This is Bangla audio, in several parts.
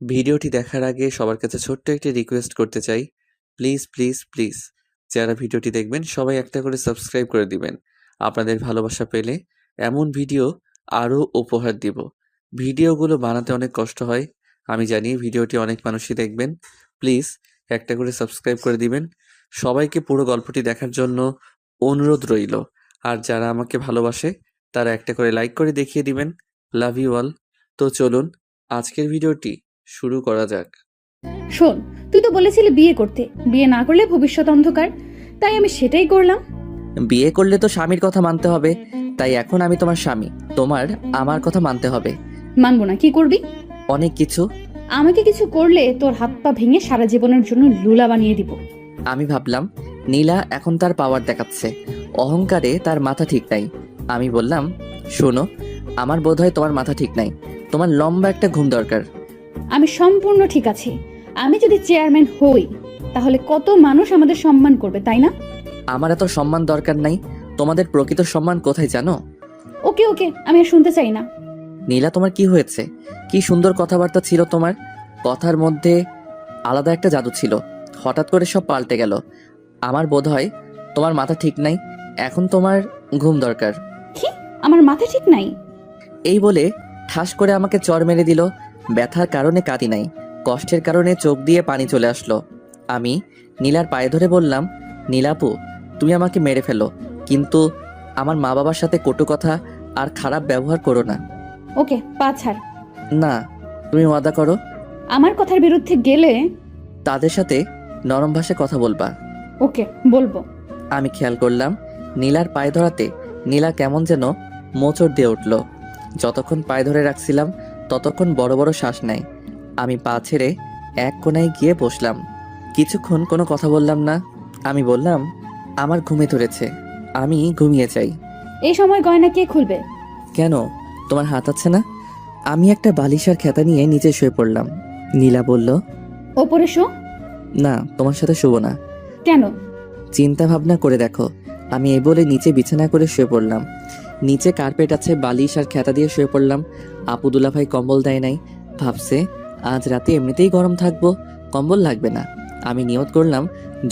ভিডিওটি দেখার আগে সবার কাছে ছোট্ট একটি রিকোয়েস্ট করতে চাই। প্লিজ, প্লিজ, প্লিজ যারা ভিডিওটি দেখবেন সবাই একটা করে সাবস্ক্রাইব করে দিবেন। আপনাদের ভালোবাসা পেলে এমন ভিডিও আরও উপহার দিব। ভিডিওগুলো বানাতে অনেক কষ্ট হয়। আমি জানি ভিডিওটি অনেক মানুষই দেখবেন। প্লিজ একটা করে সাবস্ক্রাইব করে দিবেন। সবাইকে পুরো গল্পটি দেখার জন্য অনুরোধ রইল। আর যারা আমাকে ভালোবাসে তারা একটা করে লাইক করে দেখিয়ে দিবেন। Love you all. তো চলুন আজকের ভিডিওটি শুরু করা যাক। শোন, তুই তো বলেছিলি বিয়ে করতে, বিয়ে না করলে ভবিষ্যৎ অন্ধকার, তাই আমি সেটাই করলাম। বিয়ে করলে তো স্বামীর কথা মানতে হবে, তাই এখন আমি তোমার স্বামী, তোমার আমার কথা মানতে হবে। মানবো না, কি করবি? অনেক কিছু। আমাকে কিছু করলে তোর হাত পা ভেঙে সারা জীবনের জন্য লুলা বানিয়ে দিব। আমি ভাবলাম নীলা এখন তার পাওয়ার দেখাচ্ছে, অহংকারে তার মাথা ঠিক নাই। আমি বললাম, শোনো, আমার বোধ হয় তোমার মাথা ঠিক নাই, তোমার লম্বা একটা ঘুম দরকার। আমি সম্পূর্ণ ঠিক আছি। আমি যদি চেয়ারম্যান হই তাহলে কত মানুষ আমাদের সম্মান করবে, তাই না? আমার এত সম্মান দরকার নাই, তোমাদের প্রকৃত সম্মান কোথায় জানো? ওকে ওকে, আমি আর শুনতে চাই না। নীলা, তোমার কি হয়েছে? কি সুন্দর কথাবার্তা ছিল তোমার, কথার মধ্যে আলাদা একটা জাদু ছিল, হঠাৎ করে সব পাল্টে গেল। আমার বোধ হয় তোমার মাথা ঠিক নাই, এখন তোমার ঘুম দরকার। কি? আমার মাথা ঠিক নাই? এই বলে ঠাস করে আমাকে চড় মেরে দিল। ব্যথার কারণে কাঁদি নাই, কষ্টের কারণে চোখ দিয়ে পানি চলে আসলো। আমি নীলার পায়ে ধরে বললাম, নীলাপু, তুমি আমাকে মেরে ফেলো, কিন্তু আমার মা বাবার সাথে কটু কথা আর খারাপ ব্যবহার করো না। ওকে, পা ছাড়। না, তুমি ওয়াদা করো আমার কথার বিরুদ্ধে গেলে তাদের সাথে নরম ভাষায় কথা বলবা। ওকে, বলবো। আমি খেয়াল করলাম নীলার পায়ে ধরাতে নীলা কেমন যেন মোচড় দিয়ে উঠল। যতক্ষণ পায়ে ধরে রাখছিলাম ততক্ষণ বড় বড় শ্বাস নেয়। আমি পা ছেড়ে এক কোণায় গিয়ে বসলাম। কিছুক্ষণ কোনো কথা বললাম না। আমি বললাম, আমার ঘুমে ধরেছে, আমি ঘুমিয়ে যাই। এই সময় গয়না কে খুলবে? কেন, তোমার হাত আছে না? আমি একটা বালিশ আর খেতা নিয়ে নিচে শুয়ে পড়লাম। নীলা বলল, ওপরে শো। না, তোমার সাথে শুব না। কেন? চিন্তা ভাবনা করে দেখো। আমি এই বলে নিচে বিছানা করে শুয়ে পড়লাম। নিচে কার্পেট আছে, বালিশ আর খেতা দিয়ে শুয়ে পড়লাম। আপু দুলাভাই কম্বল দেয় নাই, ভাবছে আজ রাতে এমনিতেই গরম থাকবো, কম্বল লাগবে না। আমি নিয়ত করলাম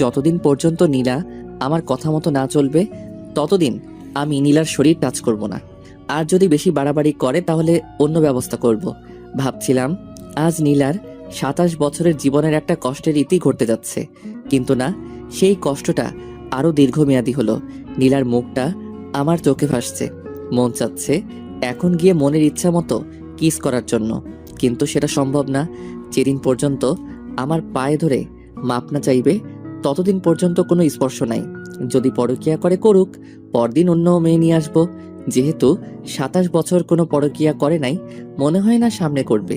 যতদিন পর্যন্ত নীলা আমার কথা মতো না চলবে ততদিন আমি নীলার শরীর টাচ করব না। আর যদি বেশি বাড়াবাড়ি করে তাহলে অন্য ব্যবস্থা করব। ভাবছিলাম আজ নীলার 27 বছরের জীবনের একটা কষ্টের ইতি ঘটতে যাচ্ছে, কিন্তু না, সেই কষ্টটা আরো দীর্ঘমেয়াদী হলো। নীলার মুখটা আমার চোখে ভাসছে, মন চাচ্ছে এখন গিয়ে মনের ইচ্ছা মতো কিস করার জন্য, কিন্তু সেটা সম্ভব না। যেদিন পর্যন্ত আমার পায়ে ধরে মাপ না চাইবে ততদিন পর্যন্ত কোনো স্পর্শ নাই। যদি পরকীয়া করে করুক, পরদিন অন্য মেয়ে নিয়ে আসবো। যেহেতু 27 বছর কোনো পরকীয়া করে নাই, মনে হয় না সামনে করবে।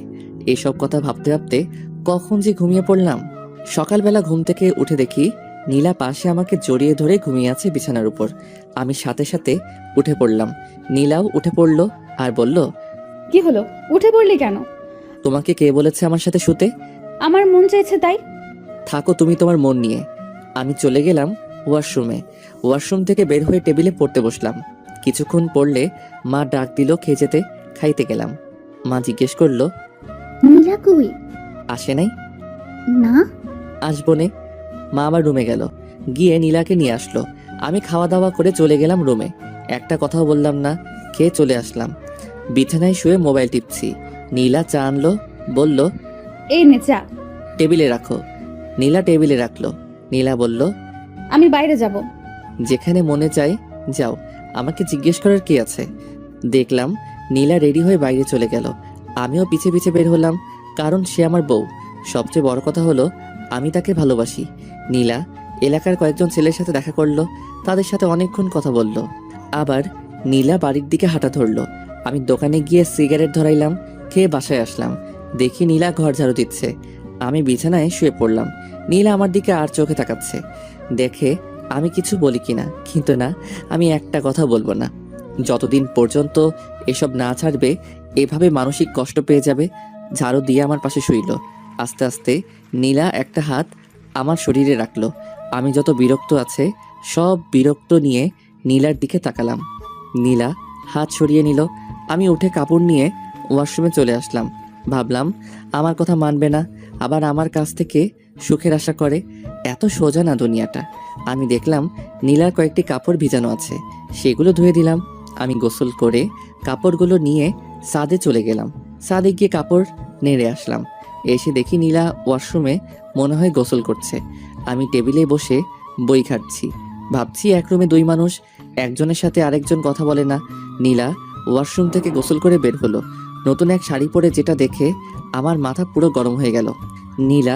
এসব কথা ভাবতে ভাবতে কখন যে ঘুমিয়ে পড়লাম। সকালবেলা ঘুম থেকে উঠে দেখি নীলা পাশে আমাকে জড়িয়ে ধরে ঘুমিয়ে আছে বিছানার উপর। আমি সাথে সাথে উঠে পড়লাম। নীলাও উঠে পড়ল আর বলল, কি হলো, উঠে পড়লি কেন? তোমাকে কে বলেছে আমার সাথে শুতে? আমার মন চাইছে তাই। থাকো তুমি তোমার মন নিয়ে। আমি চলে গেলাম ওয়াশরুমে। ওয়াশরুম থেকে বের হয়ে টেবিলে পড়তে বসলাম। কিছুক্ষণ পড়লে মা ডাক দিল খেয়ে যেতে। খাইতে গেলাম। মা জিজ্ঞেস করলো, নীলা কই? আসে নাই? না। আসবো নে। মা আবার রুমে গেল, গিয়ে নীলাকে নিয়ে আসলো। আমি খাওয়া দাওয়া করে চলে গেলাম রুমে। একটা কথাও বললাম না, খেয়ে চলে আসলাম। বিছানায় শুয়ে মোবাইল টিপছি। নীলা চা আনলো, বলল, এই নে চা। টেবিলে রাখো। নীলা টেবিলে রাখলো। নীলা বলল, আমি বাইরে যাব। যেখানে মনে চায় যাও, আমাকে জিজ্ঞেস করার কি আছে। দেখলাম নীলা রেডি হয়ে বাইরে চলে গেল। আমিও পিছে পিছে বের হলাম, কারণ সে আমার বউ। সবচেয়ে বড় কথা হলো আমি তাকে ভালোবাসি। নীলা এলাকার কয়েকজন ছেলের সাথে দেখা করলো, তাদের সাথে অনেকক্ষণ কথা বলল। আবার নীলা বাড়ির দিকে হাঁটা ধরলো। আমি দোকানে গিয়ে সিগারেট ধরাইলাম, খেয়ে বাসায় আসলাম। দেখি নীলা ঘর ঝাড়ু দিচ্ছে। আমি বিছানায় শুয়ে পড়লাম। নীলা আমার দিকে আর চোখে তাকাচ্ছে, দেখে আমি কিছু বলি কিনা, কিন্তু না, আমি একটা কথা বলবো না। যতদিন পর্যন্ত এসব না ছাড়বে এভাবে মানসিক কষ্ট পেয়ে যাবে। ঝাড়ু দিয়ে আমার পাশে শুইল। আস্তে আস্তে নীলা একটা হাত আমার শরীরে রাখলো। আমি যত বিরক্ত আছে সব বিরক্ত নিয়ে নীলার দিকে তাকালাম। নীলা হাত সরিয়ে নিল। আমি উঠে কাপড় নিয়ে ওয়াশরুমে চলে আসলাম। ভাবলাম আমার কথা মানবে না, আবার আমার কাছ থেকে সুখের আশা করে। এত সোজা না দুনিয়াটা। আমি দেখলাম নীলার কয়েকটি কাপড় ভিজানো আছে, সেগুলো ধুয়ে দিলাম। আমি গোসল করে কাপড়গুলো নিয়ে ছাদে চলে গেলাম। ছাদে গিয়ে কাপড় নেড়ে আসলাম। এসে দেখি নীলা ওয়াশরুমে মনে হয় গোসল করছে। আমি টেবিলে বসে বই খাচ্ছি। ভাবছি এক রুমে দুই মানুষ, একজনের সাথে আরেকজন কথা বলে না। নীলা ওয়াশরুম থেকে গোসল করে বের হলো, নতুন এক শাড়ি পরে, যেটা দেখে আমার মাথা পুরো গরম হয়ে গেল। নীলা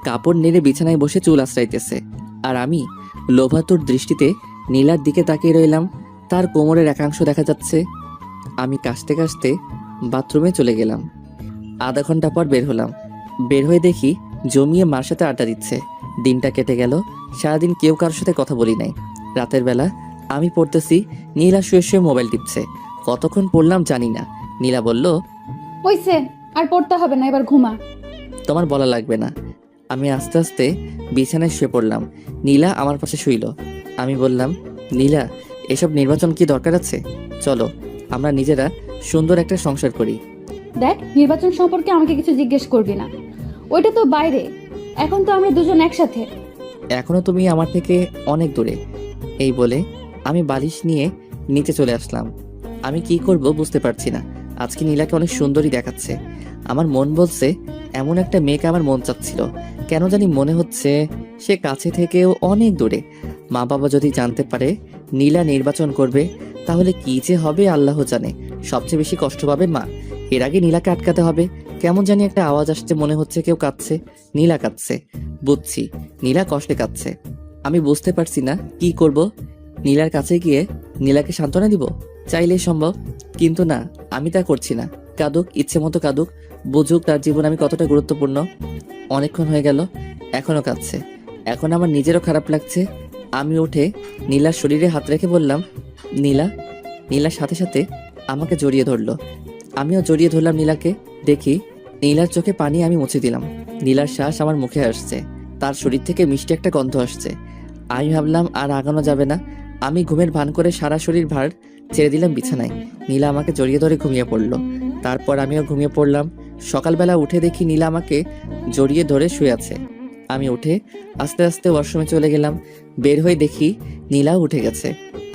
কাপড় নেড়ে বিছানায় বসে চুল আঁচড়াইতেছে, আর আমি লোভাতুর দৃষ্টিতে নীলার দিকে তাকিয়ে রইলাম। তার কোমরের একাংশ দেখা যাচ্ছে। আমি কাশতে কাশতে বাথরুমে চলে গেলাম। আধা ঘন্টা পর বের হলাম। বের হয়ে দেখি জমিয়ে মার সাথে আড্ডা দিচ্ছে। দিনটা কেটে গেল, সারাদিন কেউ কারোর সাথে কথা বলি নাই। রাতের বেলা আমি পড়তেছি, নীলা শুয়ে শুয়ে মোবাইল টিপছে। কতক্ষণ পড়লাম জানি না। নীলা বলল, হইছে, আর পড়তে হবে না, এবার ঘুমা। তোমার বলা লাগবে না। আমি আস্তে আস্তে বিছানায় শুয়ে পড়লাম। নীলা আমার পাশে শুইল। আমি বললাম, নীলা, এসব নির্বাচন কি দরকার আছে? চলো আমরা নিজেরা সুন্দর একটা সংসার করি। দেখ, নির্বাচন সম্পর্কে আমাকে কিছু জিজ্ঞেস করবি না, ওইটা তো বাইরে। এখন তো আমরা দুজন একসাথে। এখনো তুমি আমার থেকে অনেক দূরে। এই বলে আমি বালিশ নিয়ে নিচে চলে আসলাম। আমি কি করব বুঝতে পারছি না। আজকে নীলাকে অনেক সুন্দরী দেখাচ্ছে। আমার মন বলছে এমন একটা মেয়েকে আমার মন চাচ্ছিল। কেন জানি মনে হচ্ছে সে কাছে থেকেও অনেক দূরে। মা বাবা যদি জানতে পারে নীলা নির্বাচন করবে, তাহলে কি যে হবে আল্লাহ জানে। সবচেয়ে বেশি কষ্ট পাবে মা। এর আগে নীলাকে আটকাতে হবে। কেমন জানি একটা আওয়াজ আসছে, মনে হচ্ছে কেউ কাঁদছে। নীলা কাঁদছে, বুঝছি নীলা কষ্টে কাঁদছে। আমি বুঝতে পারছি না কি করব। নীলার কাছে গিয়ে নীলাকে সান্ত্বনা দিব চাইলেই সম্ভব, কিন্তু না, আমি তা করছি না। কাঁদুক, ইচ্ছে মতো কাঁদুক, বুঝুক তার জীবন আমি কতটা গুরুত্বপূর্ণ। অনেকক্ষণ হয়ে গেল, এখনো কাঁদছে। এখন আমার নিজেরও খারাপ লাগছে। আমি উঠে নীলার শরীরে হাত রেখে বললাম, নীলা। নীলার সাথে সাথে আমাকে জড়িয়ে ধরলো। আমিও জড়িয়ে ধরলাম নীলাকে। দেখি নীলার চোখে পানি আমি মুছে দিলাম। নীলার শ্বাস আমার মুখে আসছে, তার শরীর থেকে মিষ্টি একটা গন্ধ আসছে। আমি ভাবলাম আর আগানো যাবে না। আমি ঘুমের ভান করে সারা শরীর ভার ছেড়ে দিলাম বিছানায়। নীলা আমাকে জড়িয়ে ধরে ঘুমিয়ে পড়লো। তারপর আমিও ঘুমিয়ে পড়লাম। সকালবেলা উঠে দেখি নীলা আমাকে জড়িয়ে ধরে শুয়ে আছে। আমি উঠে আস্তে আস্তে ওয়াশরুমে চলে গেলাম। বের হয়ে দেখি নীলাও উঠে গেছে।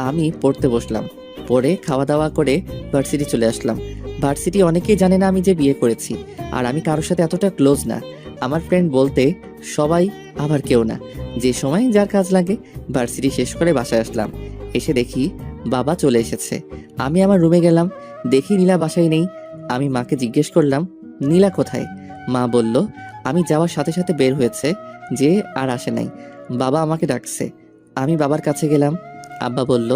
আমি পড়তে বসলাম। পড়ে খাওয়া দাওয়া করে ভার্সিটি চলে আসলাম। ভার্সিটি অনেকেই জানে না আমি যে বিয়ে করেছি, আর আমি কারোর সাথে এতটা ক্লোজ না। আমার ফ্রেন্ড বলতে সবাই, আবার কেউ না। যে সময় যার কাজ লাগে। ভার্সিটি শেষ করে বাসায় আসলাম। এসে দেখি বাবা চলে এসেছে। আমি আমার রুমে গেলাম, দেখি নীলা বাসায় নেই। আমি মাকে জিজ্ঞেস করলাম, নীলা কোথায়? মা বলল আমি যাওয়ার সাথে সাথে বের হয়েছে, যে আর আসে নাই। বাবা আমাকে ডাকছে। আমি বাবার কাছে গেলাম। আব্বা বলল,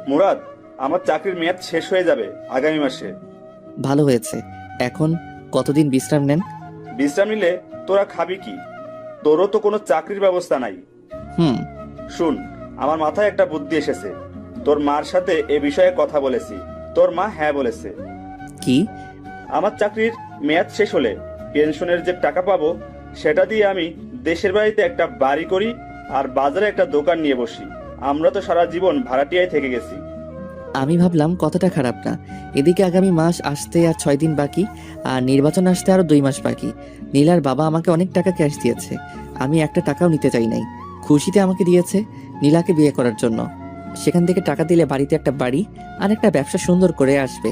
মুরাদ, আমার চাকরির মেয়াদ শেষ হয়ে যাবে আগামী মাসে। ভালো হয়েছে। এখন কতদিন বিশ্রাম নেন? বিশ্রাম নিলে তোরা খাবি কি? তোরও তো কোনো চাকরির ব্যবস্থা নাই। হুম। শুন, আমার মাথায় একটা বুদ্ধি এসেছে। তোর মার সাথে এ বিষয়ে কথা বলেছি। তোর মা হ্যাঁ বলেছে। কি? আমার চাকরির মেয়াদ শেষ হলে পেনশনের যে টাকা পাবো, সেটা দিয়ে আমি দেশের বাড়িতে একটা বাড়ি করি আর বাজারে একটা দোকান নিয়ে বসি। আমরা তো সারা জীবন ভাড়াটিয়ায় থেকে গেছি। আমি ভাবলাম কতটা খারাপ না। এদিকে আগামী মাস আসতে আর 6 দিন বাকি, আর নির্বাচন আসতে আরো 2 মাস বাকি। নীলার বাবা আমাকে অনেক টাকা ক্যাশ দিয়েছে। আমি একটা টাকাও নিতে চাই নাই। খুশিতে আমাকে দিয়েছে নীলাকে বিয়ে করার জন্য। সেখান থেকে টাকা দিলে বাড়িতে একটা বাড়ি আর একটা ব্যবসা সুন্দর করে আসবে।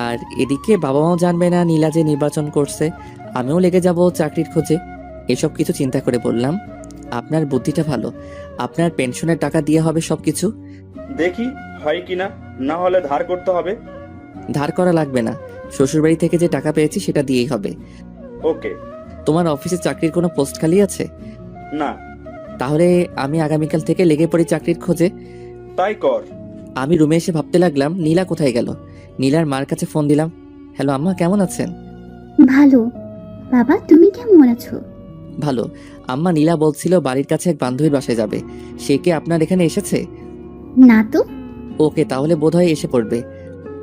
আর এদিকে বাবা মাও জানবে না নীলা যে নির্বাচন করছে। আমিও লেগে যাব চাকরির খোঁজে। এসব কিছু চিন্তা করে বললাম, আপনার বুদ্ধিটা ভালো। আপনার পেনশনের টাকা দিয়ে হবে সবকিছু। দেখি হয় কিনা, না হলে ধার করতে হবে। ধার করা লাগবে না, শ্বশুরবাড়ি থেকে যে টাকা পেয়েছি সেটা দিয়েই হবে। ওকে। তোমার অফিসে চাকরির কোনো পোস্ট খালি আছে? না। তাহলে আমি আগামীকাল থেকে লেগে পড়ি চাকরির খোঁজে। তাই কর। আমি রুমে এসে ভাবতে লাগলাম নীলা কোথায় গেল। নীলার মার কাছে ফোন দিলাম। হ্যালো আম্মা, কেমন আছেন? ভালো। বাবা, তুমি কেমন আছো? ভালো। আম্মা, নীলা বলছিল বাড়ির কাছে এক বান্ধবীর বাসায় যাবে। সে কি আপনার এখানে এসেছে? না তো। ওকে, তাহলে বোধহয় এসে পড়বে।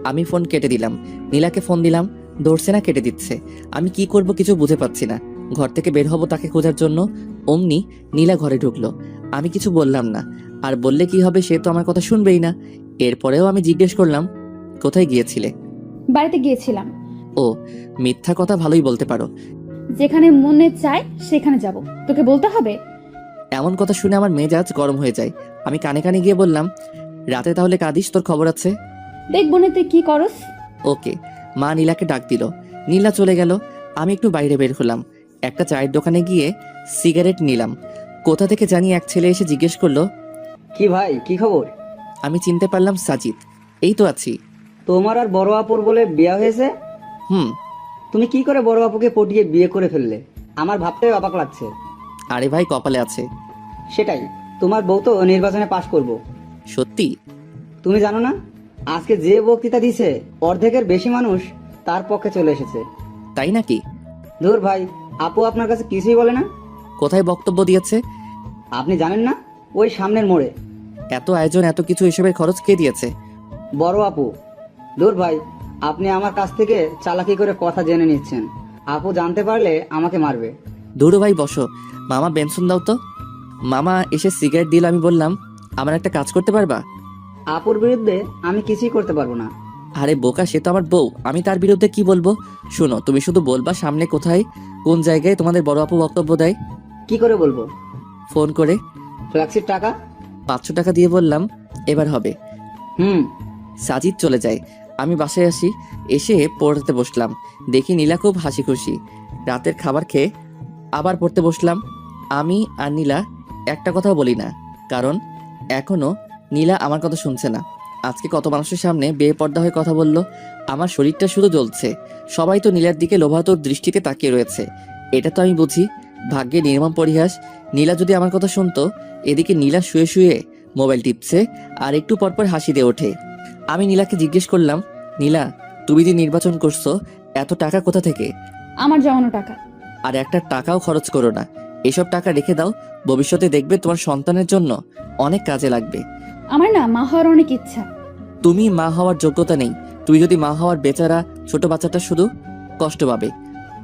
আমি ফোন কেটে দিলাম। নীলাকে ফোন দিলাম, ধরছে না, কেটে দিচ্ছে। আমি কি করব কিছু বুঝে পাচ্ছি না। ঘর থেকে বের হব তাকে খোঁজার জন্য, অমনি নীলা ঘরে ঢুকলো। আমি কিছু বললাম না, আর বললে কি হবে, সে তো আমার কথা শুনবেই না। এরপরেও আমি জিজ্ঞেস করলাম, কোথায় গিয়েছিলে? বাড়িতে গিয়েছিলাম। ও, মিথ্যা কথা ভালোই বলতে পারো। যেখানে মনে চায় সেখানে যাব, তোকে বলতে হবে? এমন কথা শুনে আমার মেজাজ গরম হয়ে যায়। আমি কানে কানে গিয়ে বললাম, রাতে তাহলে কাঁদিস, তোর খবর আছে। দেখবো না তুই কি করস। ওকে। মা নীলাকে ডাক দিল। নীলা চলে গেল। আমি একটু বাইরে বের হলাম। একটা চায়ের দোকানে গিয়ে সিগারেট নিলাম। কোথা থেকে জানি এক ছেলে এসে জিজ্ঞেস করলো, কি ভাই, কি খবর? আমি চিনতে পারলাম সাজিদ। এই তো আছি। তোমার আর বড় আপুর বলে বিয়ে হয়েছে? হুম। তুমি কি করে বড় আপুকে পটিয়ে বিয়ে করে ফেললে? আমার ভাবতেই অবাক লাগছে। আরে ভাই, কপালে আছে। সেটাই, তোমার বউ তো নির্বাচনে পাশ করব। সত্যি? তুমি জানো না, আজকে যে বক্তৃতা দিছে অর্ধেকের বেশি মানুষ তার পক্ষে চলে এসেছে। তাই নাকি? ধুর ভাই, আপু আপনার কাছে কিছুই বলে না? কোথায় বক্তব্য দিয়েছে? আপনি জানেন না, ওই সামনের মোড়ে। এত আয়োজন, এত কিছু, এসবের খরচ কে দিয়েছে? বড় আপু। ধুর ভাই, আপনি আমার কাছ থেকে চালাকি করে কথা জেনে নিচ্ছেন। আপু জানতে পারলে আমাকে মারবে। ধুরু ভাই, বসো। মামা বেনসন দাও তো। মামা এসে সিগারেট দিল। আমি বললাম, আমার একটা কাজ করতে পারবা? আপুর বিরুদ্ধে আমি কিছুই করতে পারবো না। আরে বোকা, সে তো আমার বউ, আমি তার বিরুদ্ধে কি বলবো? শোনো, তুমি শুধু বলবা সামনে কোথায়, কোন জায়গায় তোমাদের বড় আপু বক্তব্য দেয়। কি করে বলবো? ফোন করে। ফ্ল্যাক্সির টাকা? 500 টাকা দিয়ে বললাম, এবার হবে। হুম। সাজিদ চলে যায়। আমি বাসায় আসি। এসে পড়তে বসলাম। দেখি নীলা খুব হাসি খুশি। রাতের খাবার খেয়ে আবার পড়তে বসলাম। আমি আর নীলা একটা কথাও বলি না, কারণ এখনো নীলা আমার কথা শুনছে না। আজকে কত মানুষের সামনে বেপর্দা হয়ে কথা বলল। আমার শরীরটা শুধু জ্বলছে। সবাই তো নীলার দিকে লোভাতুর দৃষ্টিতে তাকিয়ে রয়েছে। এটা তো আমি বুঝি। ভাগ্যে নির্মম পরিহাস। নীলা যদি আমার কথা শুনতো। এদিকে নীলা শুয়ে শুয়ে মোবাইল টিপছে আর একটু পরপর হাসি দিয়ে ওঠে। আমি নীলাকে জিজ্ঞেস করলাম, নীলা, তুমি যে নির্বাচন করছো, এত টাকা কোথা থেকে? আমার জমানো টাকা। আর একটা টাকাও খরচ করো না। এসব টাকা রেখে দাও, ভবিষ্যতে দেখবে তোমার সন্তানের জন্য অনেক কাজে লাগবে। আমার না মা হওয়ার অনেক ইচ্ছা। তুমি মা হওয়ার যোগ্যতা নেই। তুমি যদি মা হওয়ার, বেচারা ছোট বাচ্চাটা শুধু কষ্ট পাবে।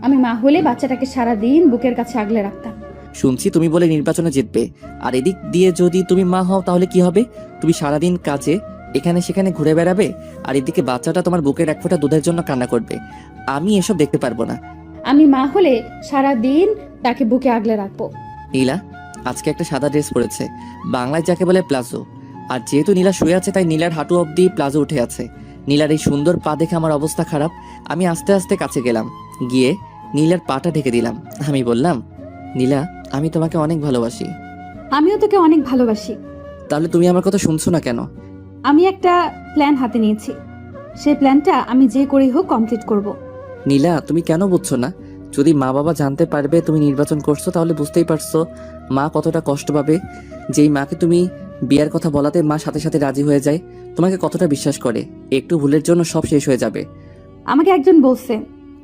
আমি মা হলে বাচ্চাটাকে সারা দিন বুকের কাছে আগলে রাখতাম। শুনছি তুমি বলে নির্বাচনে জিতবে, আর এদিক দিয়ে যদি তুমি মা হও তাহলে কি হবে? তুমি সারাদিন কাজে এখানে সেখানে ঘুরে বেড়াবে, আর এদিকে বাচ্চাটা তোমার বুকের এক ফোঁটা দুধের জন্য কান্না করবে। আমি এসব দেখতে পারবো না। আমি মা হলে সারা দিন তাকে বুকে আগলে রাখবো। নীলা আজকে একটা সাদা ড্রেস পরেছে, বাংলায় যাকে বলে প্লাজো। আর যেহেতু নীলা শুয়ে আছে, তাই নীলার হাঁটু অবধি প্লাজো উঠে আছে। নীলার এই সুন্দর পা দেখে আমার অবস্থা খারাপ। আমি আস্তে আস্তে কাছে গেলাম, গিয়ে নীলার পাটা ঢেকে দিলাম। আমি বললাম, নীলা, আমি তোমাকে অনেক ভালোবাসি। আমিও তোকে অনেক ভালোবাসি। তাহলে তুমি আমার কথা শুনছো না কেন? আমি একটা প্ল্যান হাতে নিয়েছি। সেই প্ল্যানটা আমি যে করেই হোক কমপ্লিট করব। নীলা, তুমি কেন বুঝছো না? যদি মা বাবা জানতে পারবে তুমি নির্বাচন করছো, তাহলে বুঝতেই পারছো মা কতটা কষ্ট পাবে। যেই মাকে তুমি বিয়ার কথা বলাতে মা সাথে সাথে রাজি হয়ে যায়, তোমাকে কতটা বিশ্বাস করে। একটু ভুলের জন্য সব শেষ হয়ে যাবে। আমাকে একজন বলছে,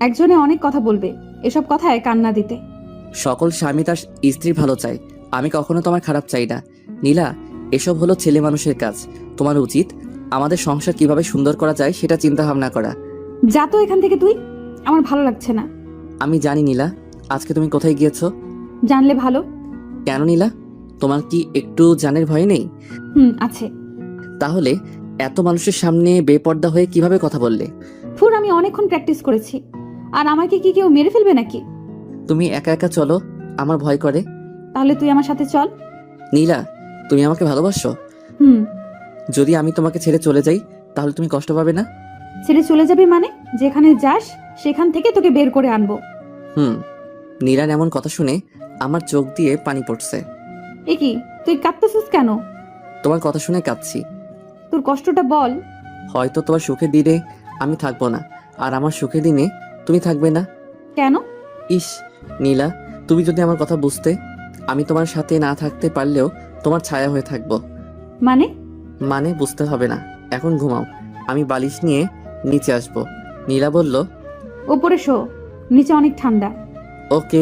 একজনে অনেক কথা বলবে, এসব কথায় কান্না দিতে। সকল স্বামী তার স্ত্রীর ভালো চায়, আমি কখনো তোমার খারাপ চাই না। নীলা, এসব হলো ছেলে মানুষের কাজ। তোমার উচিত আমাদের সংসার কিভাবে সুন্দর করা যায় সেটা চিন্তা ভাবনা করা। যা তো এখান থেকে তুই, আমার ভালো লাগছে না। আমি জানি নীলা, আজকে তুমি কোথায় গিয়েছো। জানলে ভালো। কেন নীলা, তোমার কি একটু জানের ভয় নেই? আছে। তাহলে এত মানুষের সামনে বেপর্দা হয়ে কিভাবে কথা বললে? ফুর, আমি অনেকক্ষণ প্র্যাকটিস করেছি। আর আমাকে কি কেউ মেরে ফেলবে নাকি? তুমি একা একা চলো, আমার ভয় করে। তাহলে তুই আমার সাথে চল। নীলা, তুমি আমাকে ভালোবাসো? যদি আমি তোমাকে ছেড়ে চলে যাই, তাহলে তুমি কষ্ট পাবে না? ছেড়ে চলে যাবি মানে? যেখানে যাস সেখান থেকে তোকে বের করে আনবো। নীলার এমন কথা শুনে আমার চোখ দিয়ে পানি পড়ছে। এ কি, তুই কাঁদতেছিস কেন? তোমার কথা শুনে কাঁদছি। তোর কষ্টটা বল। হয়তো তোমার সুখের দিনে আমি থাকবো না, আর আমার সুখের দিনে তুমি থাকবে না। কেন? ইস নীলা, তুমি যদি আমার কথা বুঝতে, আমি তোমার সাথে না থাকতে পারলেও তোমার ছায়া হয়ে থাকবো। মানে বুঝতে হবে না, এখন ঘুমাও। আমি বালিশ নিয়ে নিচে আসবো। নীলা বলল, ওপরে শো, নিচে অনেক ঠান্ডা। ওকে।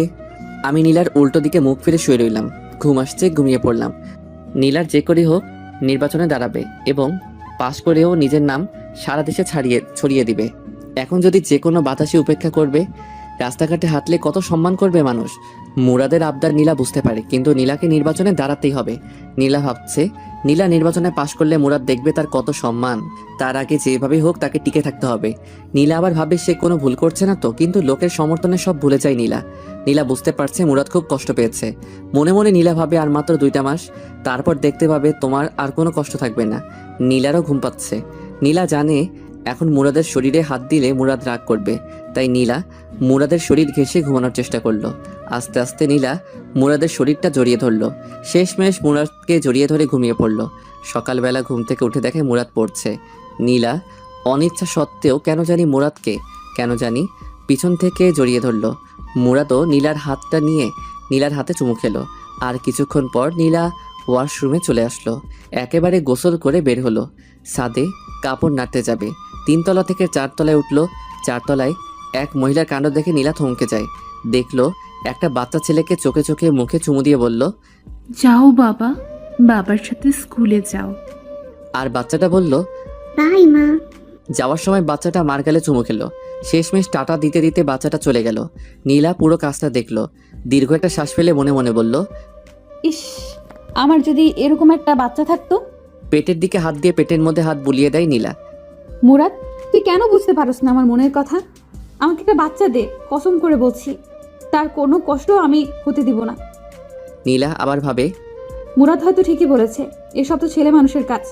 আমি নীলার উল্টো দিকে মুখ ফিরে শুয়ে রইলাম। ঘুম আসছে, ঘুমিয়ে পড়লাম। নীলার যে করে হোক নির্বাচনে দাঁড়াবে এবং পাশ করেও নিজের নাম সারা দেশে ছড়িয়ে দিবে। এখন যদি যে কোনো বাতাসে উপেক্ষা করবে, রাস্তাঘাটে হাঁটলে কত সম্মান করবে মানুষ। মুরাদের আবদার নীলা বুঝতে পারে, কিন্তু নীলাকে নির্বাচনে দাঁড়াতেই হবে। নীলা ভাবছে, নীলা নির্বাচনে পাশ করলে মুরাদ দেখবে তার কত সম্মান। তার আগে যেভাবে হোক তাকে টিকে থাকতে হবে। নীলা আবার ভাবে সে কোনো ভুল করছে না তো, কিন্তু লোকের সমর্থনে সব ভুলে যায় নীলা। নীলা বুঝতে পারছে মুরাদ খুব কষ্ট পেয়েছে। মনে মনে নীলা ভাবে আর মাত্র 2টা মাস, তারপর দেখতে পাবে তোমার আর কোনো কষ্ট থাকবে না। নীলারও ঘুম পাচ্ছে। নীলা জানে এখন মুরাদের শরীরে হাত দিলে মুরাদ রাগ করবে, তাই নীলা মুরাদের শরীর ঘেঁষে ঘুমানোর চেষ্টা করলো। আস্তে আস্তে নীলা মুরাদের শরীরটা জড়িয়ে ধরলো। শেষমেশ মুরাদকে জড়িয়ে ধরে ঘুমিয়ে পড়লো। সকালবেলা ঘুম থেকে উঠে দেখে মুরাদ পড়ছে। নীলা অনিচ্ছা সত্ত্বেও কেন জানি পিছন থেকে জড়িয়ে ধরলো। মুরাদও নীলার হাতটা নিয়ে নীলার হাতে চুমু খেলো। আর কিছুক্ষণ পর নীলা ওয়াশরুমে চলে আসলো। একেবারে গোসল করে বের হলো। ছাদে কাপড় নাড়তে যাবে। 3 তলা থেকে 4 তলায় উঠলো। 4 তলায় এক মহিলার কাণ্ড দেখে নীলা থমকে যায়। দেখলো একটা বাচ্চা ছেলেকে চোখে চোখে মুখে চুমু দিয়ে বলল, যাও বাবা, বাবার সাথে স্কুলে যাও। আর বাচ্চাটা বলল, বাই মা। যাওয়ার সময় বাচ্চাটা মার গালে চুমু খেলো। শেষমেশ টাটা দিতে দিতে বাচ্চাটা চলে গেল। নীলা পুরো কাজটা দেখলো। দীর্ঘ একটা শ্বাস ফেলে মনে মনে বলল, ইস, আমার যদি এরকম একটা বাচ্চা থাকতো। পেটের দিকে হাত দিয়ে পেটের মধ্যে হাত বুলিয়ে দেয় নীলা। মুরাদ, তুই কেন বুঝতে পারস না আমার মনের কথা? আমাকে একটা বাচ্চা দে, কসম করে বলছি, তার কোনো কষ্ট আমি হতে দিব না। নীলা আবার ভাবে, মুরাদ হয়তো ঠিকই বলেছে, এসব তো ছেলে মানুষের কাজ।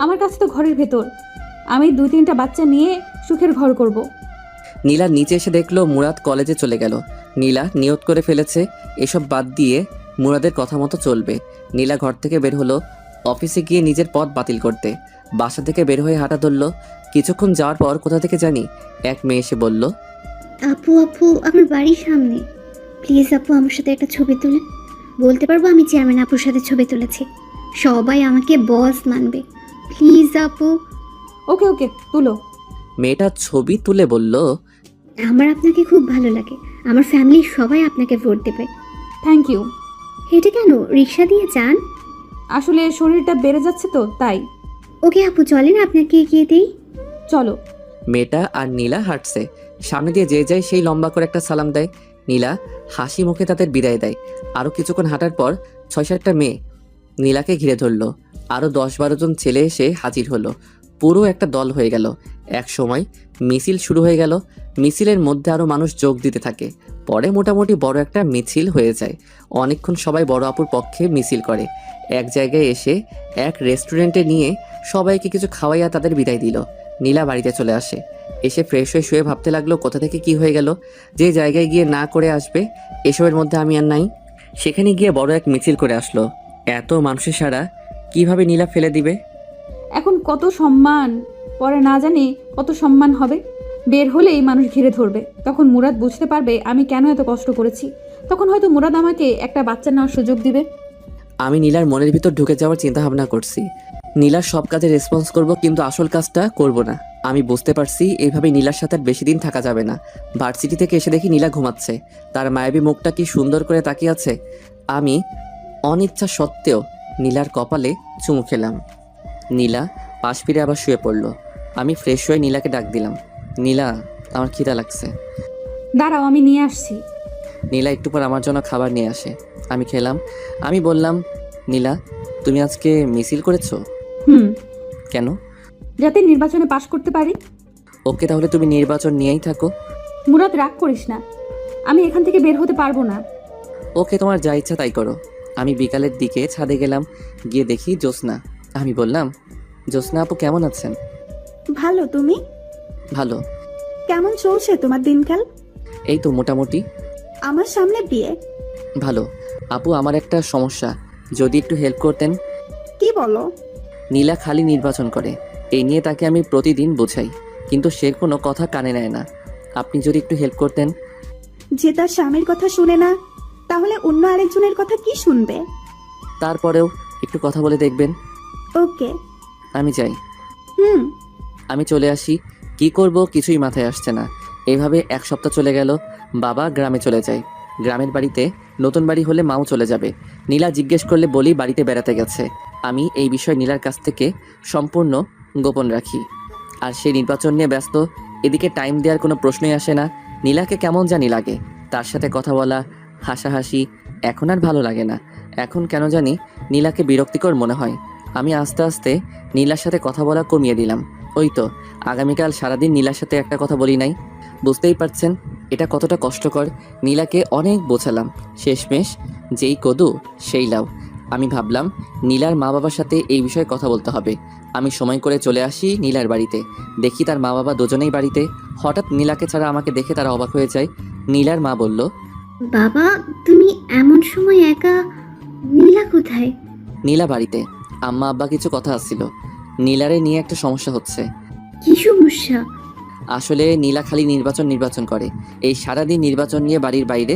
আমার কাছে তো ঘরের ভেতর, আমি 2-3টা বাচ্চা নিয়ে সুখের ঘর করব। নীলা নিচে এসে দেখলো মুরাদ কলেজে চলে গেল। নীলা নিয়ত করে ফেলেছে এসব বাদ দিয়ে মুরাদের কথা মতো চলবে। নীলা ঘর থেকে বের হলো অফিসে গিয়ে নিজের পথ বাতিল করতে। বাসা থেকে বের হয়ে হাঁটা ধরলো। কিছুক্ষণ যাওয়ার পর কোথা থেকে জানি এক মেয়ে এসে বলল, আপু আপু, আমার বাড়ির সামনে। প্লিজ আপু, আমার সাথে একটা ছবি তুলেন। বলতে পারবো আমি চেয়ারম্যান আপুর সাথে ছবি তুলেছি। সবাই আমাকে বস মানবে। প্লিজ আপু। ওকে ওকে, তুলো। মেয়েটা ছবি তুলে বলল, আমার আপনাকে খুব ভালো লাগে। আমার ফ্যামিলির সবাই আপনাকে ভোট দেবে। Thank you. হেঁটে কেন, রিক্সা দিয়ে যান। আসলে শরীরটা বেড়ে যাচ্ছে তো তাই। ওকে আপু, চলেন আপনাকে এগিয়ে দিই। চলো। মেয়েটা আর নীলা হাঁটছে। সামনে দিয়ে যে যায় সেই লম্বা করে একটা সালাম দেয়। নীলা হাসি মুখে তাদের বিদায় দেয়। আরও কিছুক্ষণ হাঁটার পর 6-7টা মেয়ে নীলাকে ঘিরে ধরলো। আরও 10-12 জন ছেলে এসে হাজির হলো। পুরো একটা দল হয়ে গেল। এক সময় মিছিল শুরু হয়ে গেল। মিছিলের মধ্যে আরও মানুষ যোগ দিতে থাকে। পরে মোটামুটি বড় একটা মিছিল হয়ে যায়। অনেকক্ষণ সবাই বড় আপুর পক্ষে মিছিল করে। এক জায়গায় এসে এক রেস্টুরেন্টে নিয়ে সবাইকে কিছু খাওয়াইয়া তাদের বিদায় দিল। নীলা বাড়িতে চলে আসে। এসে ফ্রেশ হয়ে শুয়ে ভাবতে লাগলো কোথা থেকে কি হয়ে গেল। যে জায়গায় গিয়ে না করে আসবে এসবের মধ্যে আমি আর নাই। সেখানে গিয়ে বড় এক মিছিল করে আসলো। এত মানুষের সারা কিভাবে নীলা ফেলে দিবে? এখন কত সম্মান, পরে না জানি কত সম্মান হবে। বের হলেই মানুষ ঘিরে ধরবে। তখন মুরাদ বুঝতে পারবে আমি কেন এত কষ্ট করেছি। তখন হয়তো মুরাদ আমাকে একটা বাচ্চা নেওয়ার সুযোগ দিবে। আমি নীলার মনের ভিতর ঢুকে যাওয়ার চিন্তা ভাবনা করছি। নীলার সব কাজে রেসপন্স করব, কিন্তু আসল কাজটা করব না। আমি বুঝতে পারছি এইভাবে নীলার সাথে আর বেশি দিন থাকা যাবে না। ভার্সিটি থেকে এসে দেখি নীলা ঘুমাচ্ছে। তার মায়াবী মুখটা কি সুন্দর করে তাকিয়ে আছে। আমি অনিচ্ছা সত্ত্বেও নীলার কপালে চুমু খেলাম। নীলা পাশ ফিরে আবার শুয়ে পড়ল। আমি ফ্রেশ হয়ে নীলাকে ডাক দিলাম, নীলা আমার খিদা লাগছে। দাঁড়াও, আমি নিয়ে আসছি। নীলা একটু পর আমার জন্য খাবার নিয়ে আসে। আমি খেলাম। আমি বললাম, নীলা তুমি আজকে মিছিল করেছো কেন? যাতে নির্বাচনে পাশ করতে পারি। ওকে, তাহলে তুমি নির্বাচন নিয়েই থাকো। মুরাদ, রাগ করিস না, আমি এখান থেকে বের হতে পারবো না। ওকে, তোমার যা ইচ্ছা তাই করো। আমি বিকালের দিকে ছাদে গেলাম। গিয়ে দেখি জ্যোৎস্না। আমি বললাম, জ্যোৎস্না আপু কেমন আছেন? ভালো, তুমি? ভালো। কেমন চলছে তোমার দিনকাল? এই তো মোটামুটি। আমার সামনে বিয়ে। ভালো। আপু আমার একটা সমস্যা, যদি একটু হেল্প করতেন। কি বলো? নীলা খালি নির্বাচন করে, এই নিয়ে তাকে আমি প্রতিদিন বোঝাই, কিন্তু সে কোনো কথা কানে নেয় না। আপনি যদি একটু হেল্প করতেন। যে তার স্বামীর কথা শুনে না, তাহলে অন্য আরেকজনের কথা কি শুনবে? তারপরেও একটু কথা বলে দেখবেন। ওকে। আমি যাই। হুম। আমি চলে আসি। কি করব কিছুই মাথায় আসছে না। এভাবে 1 সপ্তাহ চলে গেল। বাবা গ্রামে চলে যায়। গ্রামের বাড়িতে নতুন বাড়ি হলে মাও চলে যাবে। নীলা জিজ্ঞেস করলে বলি বাড়িতে বেড়াতে গেছে। আমি এই বিষয় নীলার কাছ থেকে সম্পূর্ণ গোপন রাখি। আর সে নির্বাচন নিয়ে ব্যস্ত। এদিকে টাইম দেওয়ার কোনো প্রশ্নই আসে না। নীলাকে কেমন জানি লাগে। তার সাথে কথা বলা, হাসাহাসি এখন আর ভালো লাগে না। এখন কেন জানি নীলাকে বিরক্তিকর মনে হয়। আমি আস্তে আস্তে নীলার সাথে কথা বলা কমিয়ে দিলাম। ওই তো আগামীকাল সারাদিন নীলার সাথে একটা কথা বলি নাই। বুঝতেই পারছেন এটা কতটা কষ্টকর। নীলাকে অনেক বোঝালাম, শেষমেশ যেই কদু সেই লাউ। আমি ভাবলাম নীলার মা বাবার সাথে এই বিষয়ে কথা বলতে হবে। আমি সময় করে চলে আসি নীলার বাড়িতে। দেখি তার মা বাবা দুজনেই বাড়িতে। হঠাৎ নীলাকে ছাড়া আমাকে দেখে তারা অবাক হয়ে যায়। নীলার মা বলল, বাবা তুমি এমন সময় একা, নীলা কোথায়? নীলা বাড়িতে, আম্মা আব্বা কিছু কথা আসছিল। নীলারে নিয়ে একটা সমস্যা হচ্ছে। কি সমস্যা? আসলে নীলা খালি নির্বাচন করে। এই সারাদিন নির্বাচন নিয়ে বাড়ির বাইরে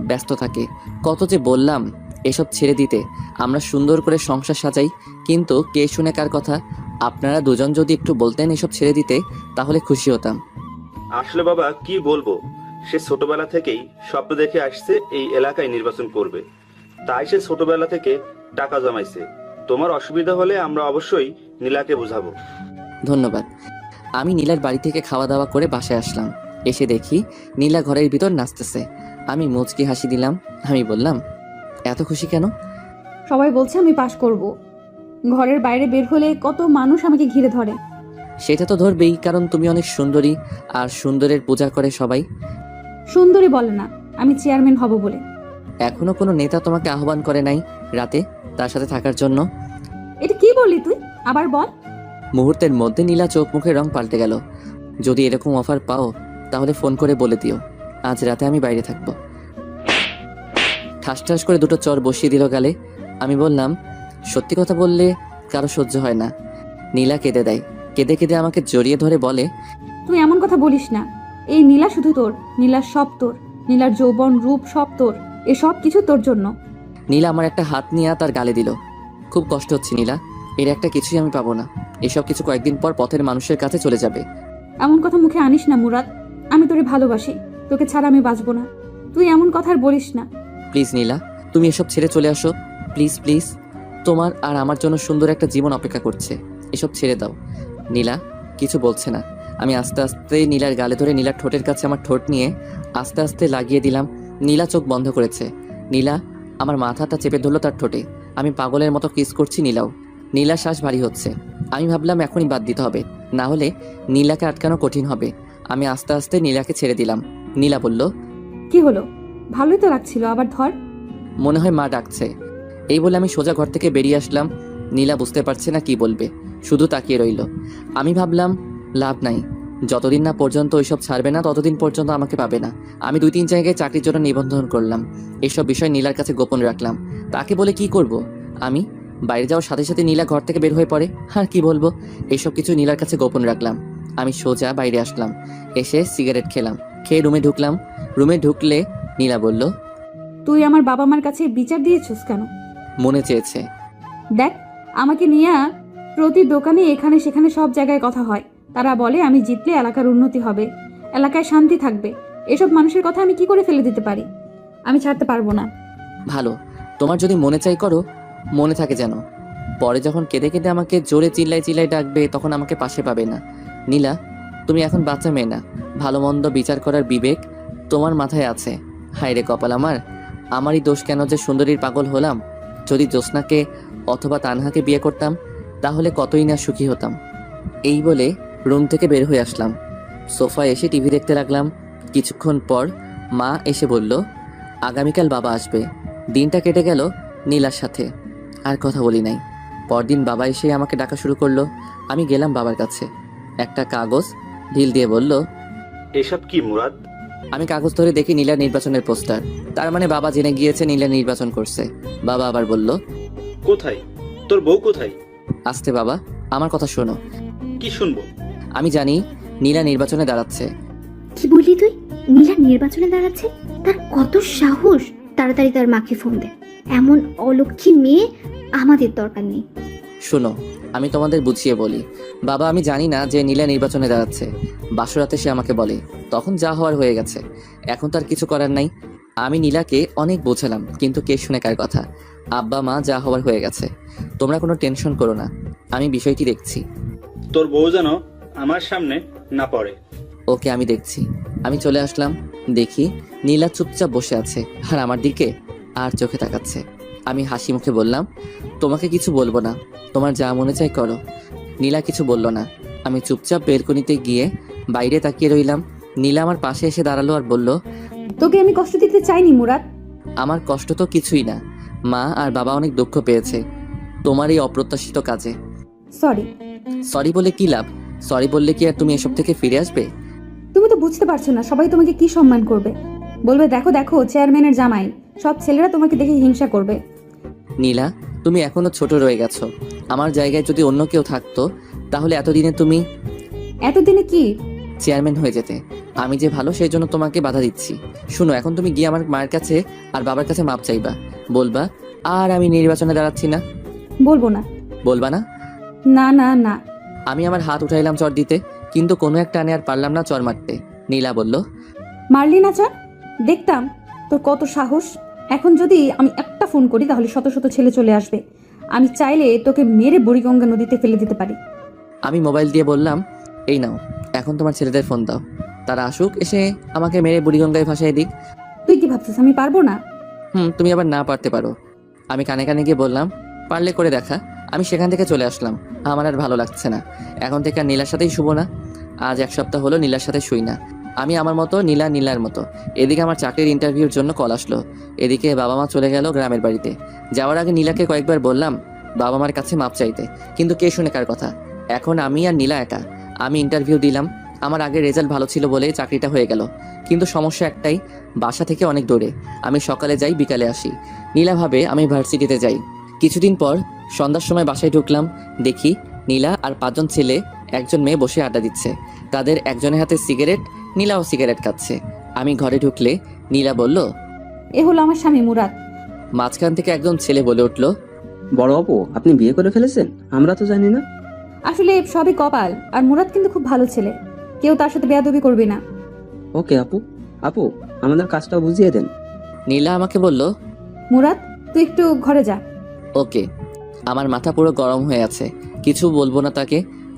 ব্যস্ত থাকে। কত যে বললাম এসব ছেড়ে দিতে, আমরা সুন্দর করে সংসার সাজাই, কিন্তু কে শুনে কার কথা। আপনারা দুজন যদি একটু বলতেন এসব ছেড়ে দিতে, তাহলে খুশি হতাম। আসলে বাবা কি বলবো, সে ছোটবেলা থেকেই স্বপ্ন দেখে আসছে এই এলাকায় নির্বাচন করবে, তাই সে ছোটবেলা থেকে টাকা জমাইছে। তোমার অসুবিধা হলে আমরা অবশ্যই নীলাকে বুঝাবো। ধন্যবাদ। আমি নীলার বাড়ি থেকে খাওয়া দাওয়া করে বাসায় আসলাম। এসে দেখি নীলা ঘরের ভিতর নাচতেছে। আমি মুচকি হাসি দিলাম। আমি বললাম, এত খুশি কেন? সবাই বলছে আমি পাশ করব। ঘরের বাইরে বের হলে কত মানুষ আমাকে ঘিরে ধরে। সেটা তো ধরবেই, কারণ তুমি অনেক সুন্দরী, আর সুন্দরের পূজা করে সবাই। সুন্দরী বলে না, আমি চেয়ারম্যান হব বলে। এখনো কোনো নেতা তোমাকে আহ্বান করে নাই রাতে তার সাথে থাকার জন্য? এটা কি বললি তুই? আবার বল। মুহূর্তের মধ্যে নীলা চোখ মুখের রং পাল্টে গেল। যদি এরকম অফার পাও তাহলে ফোন করে বলে দিও আজ রাতে আমি বাইরে থাকবো। ঠাস ঠাস করে দুটো চর বসিয়ে দিল গালে। আমি বললাম, সত্যি কথা বললে কারো সহ্য হয় না। নীলা কেঁদে দেয়। কেঁদে কেঁদে আমাকে জড়িয়ে ধরে বলে, তুই এমন কথা বলিস না। এই নীলা শুধু তোর, নীলার সব তোর, নীলার যৌবন রূপ সব তোর, এসব কিছু তোর জন্য। নীলা আমার একটা হাত নিয়ে তার গালে দিল। খুব কষ্ট হচ্ছে নীলা, এর একটা কিছুই আমি পাবো না। এসব কিছু কয়েকদিন পর পথের মানুষের কাছে চলে যাবে। এমন কথা মুখে আনিস না মুরাদ। আমি তোরে ভালোবাসি, তোকে ছাড়া আমি বাঁচবো না। তুই এমন কথা আর বলিস না। প্লিজ নীলা, তুমি এসব ছেড়ে চলে আসো, প্লিজ প্লিজ। তোমার আর আমার জন্য সুন্দর একটা জীবন অপেক্ষা করছে, এসব ছেড়ে দাও। নীলা কিছু বলছে না। আমি আস্তে আস্তে নীলার গালে ধরে নীলার ঠোঁটের কাছে আমার ঠোঁট নিয়ে আস্তে আস্তে লাগিয়ে দিলাম। নীলা চোখ বন্ধ করেছে। নীলা আমার মাথাটা চেপে ধরলো তার ঠোঁটে। আমি পাগলের মতো কিস করছি নীলাও। নীলার শ্বাস ভারী হচ্ছে। আমি ভাবলাম এখনই বাদ দিতে হবে, না হলে নীলাকে আটকানো কঠিন হবে। আমি আস্তে আস্তে নীলাকে ছেড়ে দিলাম। নীলা বলল, কি হলো? ভালোই তো লাগছিল, আবার ধর। মনে হয় মা ডাকছে। এই বলে আমি সোজা ঘর থেকে বেরিয়ে আসলাম। নীলা বুঝতে পারছে না কি বলবে, শুধু তাকিয়ে রইল। আমি ভাবলাম লাভ নাই, যতদিন না পর্যন্ত ওইসব ছাড়বে না ততদিন পর্যন্ত আমাকে পাবে না। আমি 2-3 জায়গায় চাকরির জন্য নিবন্ধন করলাম। এসব বিষয় নীলার কাছে গোপন রাখলাম। তাকে বলে কি করব? আমি বাইরে যাওয়ার সাথে সাথে নীলা ঘর থেকে বের হয়ে পড়ে। আর কি বলবো, এইসব কিছু নীলার কাছে গোপন রাখলাম। আমি সোজা বাইরে আসলাম। এসে সিগারেট খেলাম। খেয়ে রুমে ঢুকলাম। রুমে ঢুকলে নীলা বলল, তুই আমার বাবা মার কাছে বিচার দিয়েছিস কেন? মনে চেয়েছে। দেখ, আমাকে নিয়ে প্রতি দোকানে এখানে সেখানে সব জায়গায় কথা হয়। তারা বলে আমি জিতলে এলাকার উন্নতি হবে, এলাকায় শান্তি থাকবে। এসব মানুষের কথা আমি কি করে ফেলে দিতে পারি? আমি ছাড়তে পারবো না। ভালো, তোমার যদি মনে চাই করো, মনে থাকে যেন। পরে যখন কেঁদে কেঁদে আমাকে জোরে চিল্লাই চিল্লাই ডাকবে তখন আমাকে পাশে পাবে না। নীলা, তুমি এখন বাচ্চা মেয়ে না, ভালো মন্দ বিচার করার বিবেক তোমার মাথায় আছে। হায় রে কপাল আমার, আমারই দোষ কেন যে সুন্দরীর পাগল হলাম। যদি জ্যোৎস্নাকে অথবা তানহাকে বিয়ে করতাম তাহলে কতই না সুখী হতাম। এই বলে রুম থেকে বের হয়ে আসলাম। সোফায় এসে টিভি দেখতে লাগলাম। কিছুক্ষণ পর মা এসে বলল, আগামীকাল বাবা আসবে। দিনটা কেটে গেল নীলার সাথে, আর কথা বলি নাই। পরদিন বাবা এসে আমাকে ডাকা শুরু করলো। আমি গেলাম বাবার কাছে। একটা কাগজ ঢিল দিয়ে বলল, এসব কি মুরাদ? আমি কাগজ ধরে দেখি নীলার নির্বাচনের পোস্টার। তার মানে বাবা জেনে গিয়েছে নীলা নির্বাচন করছে। বাবা আবার বলল, কোথায় তোর বউ? কোথায়? আস্তে বাবা, আমার কথা শোনো। কি শুনবো? আমি জানি নীলা নির্বাচনে দাঁড়াচ্ছে। কি বললি তুই? নীলা নির্বাচনে দাঁড়াচ্ছে? তার কত সাহস! তাড়াতাড়ি তার মাকে ফোন দে। এমন অলক্ষী মেয়ে আমাদের দরকার নেই। শোনো, আমি তোমাদের বুঝিয়ে বলি। বাবা, আমি জানি না যে নীলা নির্বাচনে দাঁড়াচ্ছে। বাসরাতে সে আমাকে বলে, তখন যা হওয়ার হয়ে গেছে, এখন তার কিছু করার নাই। আমি নীলাকে অনেক বোঝালাম, কিন্তু কে শুনে কার কথা। আব্বা মা যা হওয়ার হয়ে গেছে, তোমরা কোনো টেনশন করো না, আমি বিষয়টি দেখছি। তোর বউ যেন আমার সামনে না পড়ে। ওকে, আমি দেখছি। আমি চলে আসলাম। দেখি নীলা চুপচাপ বসে আছে আর আমার দিকে আর চোখে তাকাচ্ছে। আমি হাসি মুখে বললাম, তোমাকে কিছু বলবো না, তোমার যা মনে চায় করো। নীলা কিছু বলল না। আমি চুপচাপ বেলকনিতে গিয়ে বাইরে তাকিয়ে রইলাম। নীলা আমার পাশে এসে দাঁড়ালো আর বলল, তোকে আমি কষ্ট দিতে চাইনি মুরাদ। আমার কষ্ট তো কিছুই না, মা আর বাবা অনেক দুঃখ পেয়েছে তোমার এই অপ্রত্যাশিত কাজে। সরি। সরি বলে কি লাভ? সরি বললে কি আর তুমি এসব থেকে ফিরে আসবে? তুমি তো বুঝতে পারছো না সবাই তোমাকে কি সম্মান করবে। বলবে দেখো দেখো চেয়ারম্যানের জামাই, সব ছেলেরা তোমাকে দেখে হিংসা করবে। নীলা, তুমি এখনো ছোট রয়ে গেছো। আমার জায়গায় যদি অন্য কেউ থাকতো তাহলে এতদিনে তুমি এতদিনে কি? চেয়ারম্যান হয়ে যেতে। আমি যে ভালো সেই জন্য তোমাকে বাধা দিচ্ছি। শুনো, এখন তুমি গিয়ে আমার মায়ের কাছে আর বাবার কাছে মাপ চাইবা, বলবা আর আমি নির্বাচনে দাঁড়াচ্ছি না। বলবো না। বলবা না? না না না। আমি আমার হাত উঠাইলাম চর দিতে, কিন্তু কোনো একটা আনে আর পারলাম না চর মারতে। নীলা বলল, মারলি না চর? দেখতাম তোর কত সাহস। এখন যদি আমি একটা ফোন করি তাহলে শত শত ছেলে চলে আসবে। আমি চাইলে তোকে মেরে বুড়িগঙ্গা নদীতে ফেলে দিতে পারি। আমি মোবাইল দিয়ে বললাম, এই নাও, এখন তোমার ছেলেদের ফোন দাও, তারা আসুক, এসে আমাকে মেরে বুড়িগঙ্গায় ভাসায় দিক। তুই কি ভাবছিস আমি পারবো না? তুমি আবার না পারতে পারো। আমি কানে কানে গিয়ে বললাম, পারলে করে দেখা। আমি সেখান থেকে চলে আসলাম। আমার আর ভালো লাগছে না। এখন থেকে আর নীলার সাথেই শুবো না। আজ 1 সপ্তাহ হলো নীলার সাথে শুই না। আমি আমার মতো, নীলা নীলার মতো। এদিকে আমার চাকরির ইন্টারভিউর জন্য কল আসলো। এদিকে বাবা মা চলে গেল গ্রামের বাড়িতে। যাওয়ার আগে নীলাকে কয়েকবার বললাম বাবা মার কাছে মাপ চাইতে, কিন্তু কে শুনে কার কথা। এখন আমি আর নীলা একা। আমি ইন্টারভিউ দিলাম। আমার আগের রেজাল্ট ভালো ছিল বলে চাকরিটা হয়ে গেল, কিন্তু সমস্যা একটাই, বাসা থেকে অনেক দূরে। আমি সকালে যাই, বিকালে আসি। নীলা ভাবে আমি ভার্সিটিতে যাই। কিছুদিন পর সন্ধ্যার সময় বাসায় ঢুকলাম, দেখি নীলা আর 5 জন ছেলে, 1 জন মেয়ে বসে আড্ডা দিচ্ছে। তাদের একজনের হাতে সিগারেট, নীলাও সিগারেট খাচ্ছে। আমি ঘরে ঢুকলে নীলা বলল, এ হলো আমার স্বামী মুরাদ। মাঝখান থেকে একজন ছেলে বলে উঠল, বড় আপু, আপনি বিয়ে করে ফেলেছেন? আমরা তো জানি না। আসলে সবই কপাল। আর মুরাদ কিন্তু খুব ভালো ছেলে, কেউ তার সাথে বেয়াদবি করবি না। ওকে আপু। আপু, আমাদের কাজটা বুঝিয়ে দেন। নীলা আমাকে বলল, মুরাদ তুই একটু ঘরে যা। ওকে। আমার মাথা পুরো গরম হয়ে আছে, কিছু বলবো না তাকে।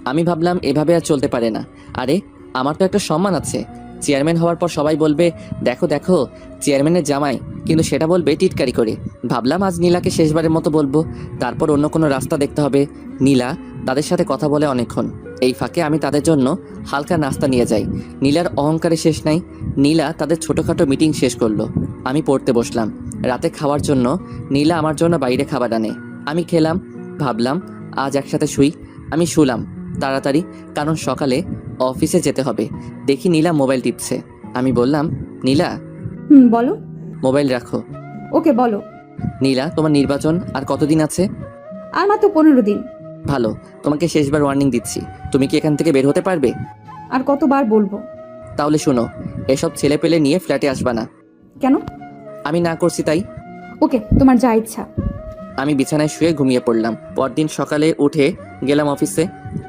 আমি ভাবলাম এভাবে আর চলতে পারে না। আরে আমার তো একটা সম্মান আছে। চেয়ারম্যান হওয়ার পর সবাই বলবে দেখো দেখো চেয়ারম্যানের জামাই, কিন্তু সেটা বলবে টিটকারি করে। ভাবলাম আজ নীলাকে শেষবারের মতো বলবো, তারপর অন্য কোনো রাস্তা দেখতে হবে। নীলা তাদের সাথে কথা বলে অনেকক্ষণ। এই ফাঁকে আমি তাদের জন্য হালকা নাস্তা নিয়ে যাই। নীলার অহংকারে শেষ নাই। নীলা তাদের ছোটোখাটো মিটিং শেষ করলো। আমি পড়তে বসলাম। রাতে খাওয়ার জন্য নীলা আমার জন্য বাইরে খাবার আনে। আমি খেলাম। ভাবলাম আজ একসাথে শুই। আমি শুলাম তাড়াতাড়ি, কারণ সকালে অফিসে যেতে হবে। দেখি নীলা মোবাইল টিপছে। আমি বললাম, নীলা বলো। মোবাইল রাখো। ওকে বলো। নীলা, তোমার নির্বাচন আর কতদিন আছে? আর মাত্র 15 দিন। ভালো, তোমাকে শেষবার ওয়ার্নিং দিচ্ছি। তুমি কি এখান থেকে বের হতে পারবে? আর কতবার বলবো? তাহলে শোনো, এসব ছেলে পেলে নিয়ে ফ্ল্যাটে আসবা না। কেন? আমি না করছি তাই। ওকে, তোমার যা ইচ্ছা। আমি বিছানায় শুয়ে ঘুমিয়ে পড়লাম। পরদিন সকালে উঠে গেলাম অফিসে।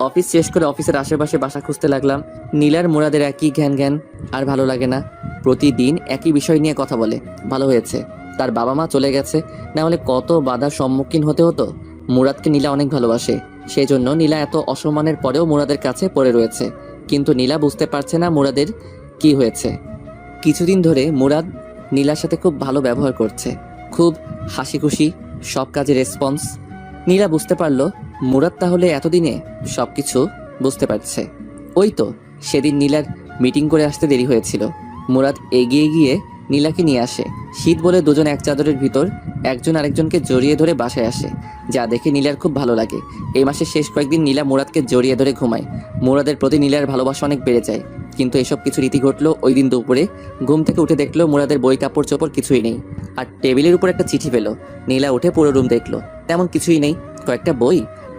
অফিস শেষ করে অফিসের আশেপাশে বাসা খুঁজতে লাগলাম। নীলার মুরাদের একই জ্ঞান আর ভালো লাগে না। প্রতিদিন একই বিষয় নিয়ে কথা বলে। ভালো হয়েছে তার বাবা মা চলে গেছে, না হলে কত বাধার সম্মুখীন হতে হতো। মুরাদকে নীলা অনেক ভালোবাসে, সেই জন্য নীলা এত অসম্মানের পরেও মুরাদের কাছে পড়ে রয়েছে। কিন্তু নীলা বুঝতে পারছে না মুরাদের কি হয়েছে। কিছুদিন ধরে মুরাদ নীলার সাথে খুব ভালো ব্যবহার করছে, খুব হাসি খুশি, সব কাজে রেসপন্স। নীলা বুঝতে পারলো মুরাদ তাহলে এতদিনে সবকিছু বুঝতে পারছে। ওই তো সেদিন নীলার মিটিং করে আসতে দেরি হয়েছিল। মুরাদ এগিয়ে গিয়ে নীলাকে নিয়ে আসে। শীত বলে দুজন এক চাদরের ভিতর একজন আরেকজনকে জড়িয়ে ধরে বাসায় আসে, যা দেখে নীলার খুব ভালো লাগে। এই মাসের শেষ কয়েকদিন নীলা মুরাদকে জড়িয়ে ধরে ঘুমায়। মুরাদের প্রতি নীলার ভালোবাসা অনেক বেড়ে যায়। কিন্তু এসব কিছু রীতি ঘটলো ওই দিন দুপুরে। ঘুম থেকে উঠে দেখলো মুরাদের বই কাপড় চোপড় কিছুই নেই, আর টেবিলের উপর একটা চিঠি পেলো। নীলা উঠে পুরো রুম দেখলো, তেমন কিছুই নেই। কয়েকটা বই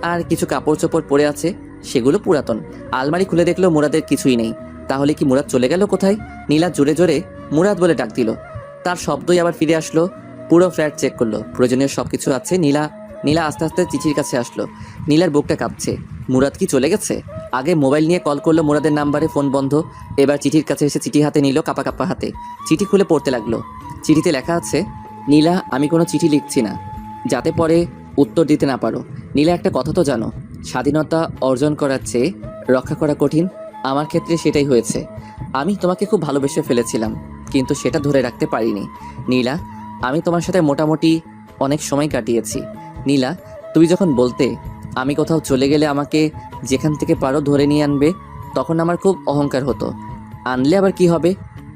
আর কিছু কাপড় চোপড় পরে আছে, সেগুলো পুরাতন। আলমারি খুলে দেখলো মুরাদের কিছুই নেই। তাহলে কি মুরাদ চলে গেল কোথায়? নীলা জোরে জোরে মুরাদ বলে ডাক দিল। তার শব্দই আবার ফিরে আসলো। পুরো ফ্ল্যাট চেক করলো, প্রয়োজনীয় সবকিছু আছে। নীলা আস্তে আস্তে চিঠির কাছে আসলো। নীলার বুকটা কাঁপছে। মুরাদ কি চলে গেছে? আগে মোবাইল নিয়ে কল করলো মুরাদের নাম্বারে, ফোন বন্ধ। এবার চিঠির কাছে এসে চিঠি হাতে নিল, কাপা কাপা হাতে। চিঠি খুলে পড়তে লাগলো। চিঠিতে লেখা আছে, নীলা, আমি কোনো চিঠি লিখছি না যাতে পরে উত্তর দিতে না পারো। নীলা, একটা কথা তো জানো, স্বাধীনতা অর্জন করার চেয়ে রক্ষা করা কঠিন। আমার ক্ষেত্রে সেটাই হয়েছে। আমি তোমাকে খুব ভালোবেসে ফেলেছিলাম, কিন্তু সেটা ধরে রাখতে পারিনি। নীলা, আমি তোমার সাথে মোটামুটি অনেক সময় কাটিয়েছি। নীলা, তুমি যখন বলতে আমি কোথাও চলে গেলে আমাকে যেখান থেকে পারো ধরে নিয়ে আনবে, তখন আমার খুব অহংকার হতো। আনলে আবার কি হবে?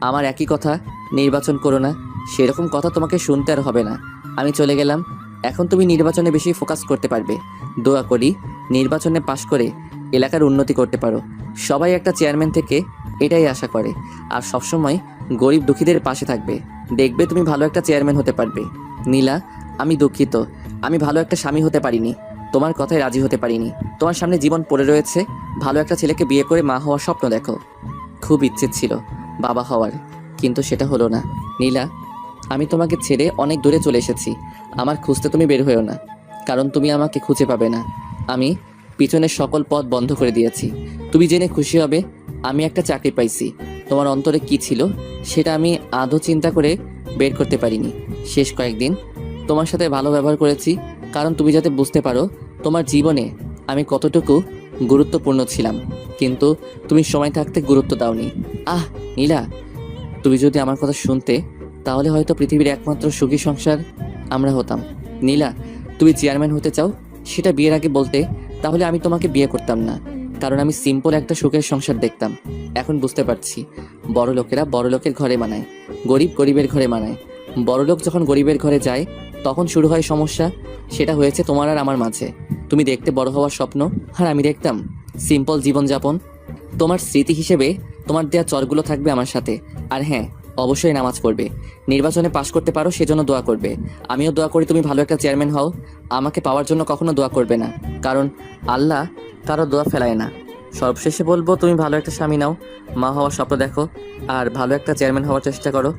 আমার একই কথা, নির্বাচন করো না। সেরকম কথা তোমাকে শুনতে আর হবে না। আমি চলে গেলাম। এখন তুমি নির্বাচনে বেশি ফোকাস করতে পারবে। দোয়া করি নির্বাচনে পাশ করে এলাকার উন্নতি করতে পারো। সবাই একটা চেয়ারম্যান থেকে এটাই আশা করে, আর সবসময় গরিব দুঃখীদের পাশে থাকবে। দেখবে তুমি ভালো একটা চেয়ারম্যান হতে পারবে। নীলা, আমি দুঃখিত, আমি ভালো একটা স্বামী হতে পারিনি, তোমার কথায় রাজি হতে পারিনি। তোমার সামনে জীবন পড়ে রয়েছে, ভালো একটা ছেলেকে বিয়ে করে মা হওয়ার স্বপ্ন দেখো। খুব ইচ্ছে ছিল বাবা হওয়ার, কিন্তু সেটা হলো না। নীলা, আমি তোমাকে ছেড়ে অনেক দূরে চলে এসেছি। আমার খুঁজতে তুমি বের হয়েও না, কারণ তুমি আমাকে খুঁজে পাবে না। আমি পিছনের সকল পথ বন্ধ করে দিয়েছি। তুমি জেনে খুশি হবে আমি একটা চাকরি পাইছি। তোমার অন্তরে কি ছিল সেটা আমি আদৌ চিন্তা করে বের করতে পারিনি। শেষ কয়েকদিন তোমার সাথে ভালো ব্যবহার করেছি, কারণ তুমি যাতে বুঝতে পারো তোমার জীবনে আমি কতটুকু গুরুত্বপূর্ণ ছিলাম, কিন্তু তুমি সময় থাকতে গুরুত্ব দাওনি। আহ নীলা, তুমি যদি আমার কথা শুনতে, তাহলে হয়তো পৃথিবীর একমাত্র সুখী সংসার আমরা হতাম। নীলা, তুমি চেয়ারম্যান হতে চাও, সেটা বিয়ের আগে বলতে, তাহলে আমি তোমাকে বিয়ে করতাম না, কারণ আমি সিম্পল একটা সুখের সংসার দেখতাম। এখন বুঝতে পারছি বড় লোকেরা বড় লোকের ঘরে মানায়, গরিব গরিবের ঘরে মানায়। বড় লোক যখন গরিবের ঘরে যায় তখন শুরু হয় সমস্যা। সেটা হয়েছে তোমার আর আমার মাঝে। তুমি দেখতে বড় হওয়ার স্বপ্ন, আর আমি দেখতাম সিম্পল জীবনযাপন। তোমার স্মৃতি হিসেবে তোমার দেয়া চরগুলো থাকবে আমার সাথে। আর হ্যাঁ, অবশ্যই নামাজ পড়বে, নির্বাচনে পাশ করতে পারো সেজন্য দোয়া করবে। আমিও দোয়া করি তুমি ভালো একটা চেয়ারম্যান হও। আমাকে পাওয়ার জন্য কখনো দোয়া করবে না, কারণ আল্লাহ কারো দোয়া ফেলায় না। সবশেষে বলবো তুমি ভালো একটা স্বামী নাও, মা হওয়ার স্বপ্ন দেখো, আর ভালো একটা চেয়ারম্যান হওয়ার চেষ্টা করো।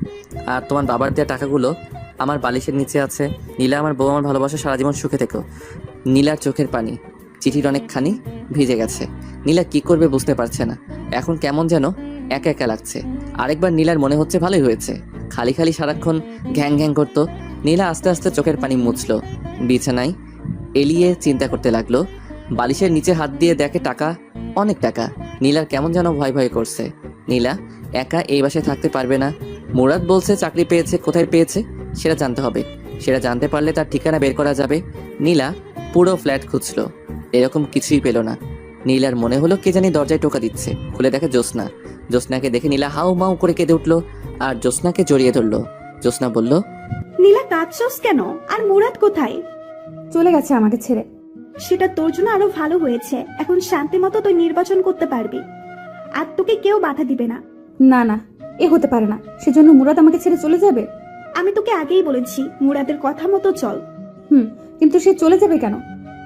আর তোমার বাবার দেওয়া টাকাগুলো আমার বালিশের নিচে আছে। নীলা, আমার বউ, আমার ভালোবাসা, সারা জীবন সুখে থেকো। নীলার চোখের পানি চিঠির অনেকখানি ভিজে গেছে। নীলা কি করবে বুঝতে পারছে না। এখন কেমন যেন একা একা লাগছে। আরেকবার নীলার মনে হচ্ছে ভালোই হয়েছে, খালি খালি সারাক্ষণ ঘ্যাং ঘ্যাং করতো। নীলা আস্তে আস্তে চোখের পানি মুছলো, বিছানায় এলিয়ে চিন্তা করতে লাগলো। বালিশের নিচে হাত দিয়ে দেখে টাকা, অনেক টাকা। নীলার কেমন যেন ভয় ভয় করছে। নীলা একা এই বাসায় থাকতে পারবে না। মুরাদ বলছে চাকরি পেয়েছে, কোথায় পেয়েছে সেটা জানতে হবে। সেটা জানতে পারলে তার ঠিকানা বের করা যাবে। নীলা পুরো ফ্ল্যাট খুঁজলো, এরকম কিছুই পেল না। নীলার মনে হলো কে জানি দরজায় টোকা দিচ্ছে। খুলে দেখে জ্যোৎস্না। জ্যোৎস্নাকে দেখে নীলা হাউ মাউ করে কেঁদে উঠলো আর জ্যোৎস্নাকে জড়িয়ে ধরলো। জ্যোৎস্না বলল, নীলা কাঁদছস কেন? আর মুরাদ কোথায়? চলে গেছে আমাকে ছেড়ে। সেটা তোর জন্য আরো ভালো হয়েছে। এখন শান্তি মতো তুই নির্বাচন করতে পারবি, আর তোকে কেউ বাধা দিবে না। না না, এ হতে পারে না। সেজন্য মুরাদ আমাকে ছেড়ে চলে যাবে? আমি তোকে আগেই বলেছি মুরাদের কথা মতো চল। কিন্তু সে চলে যাবে কেন?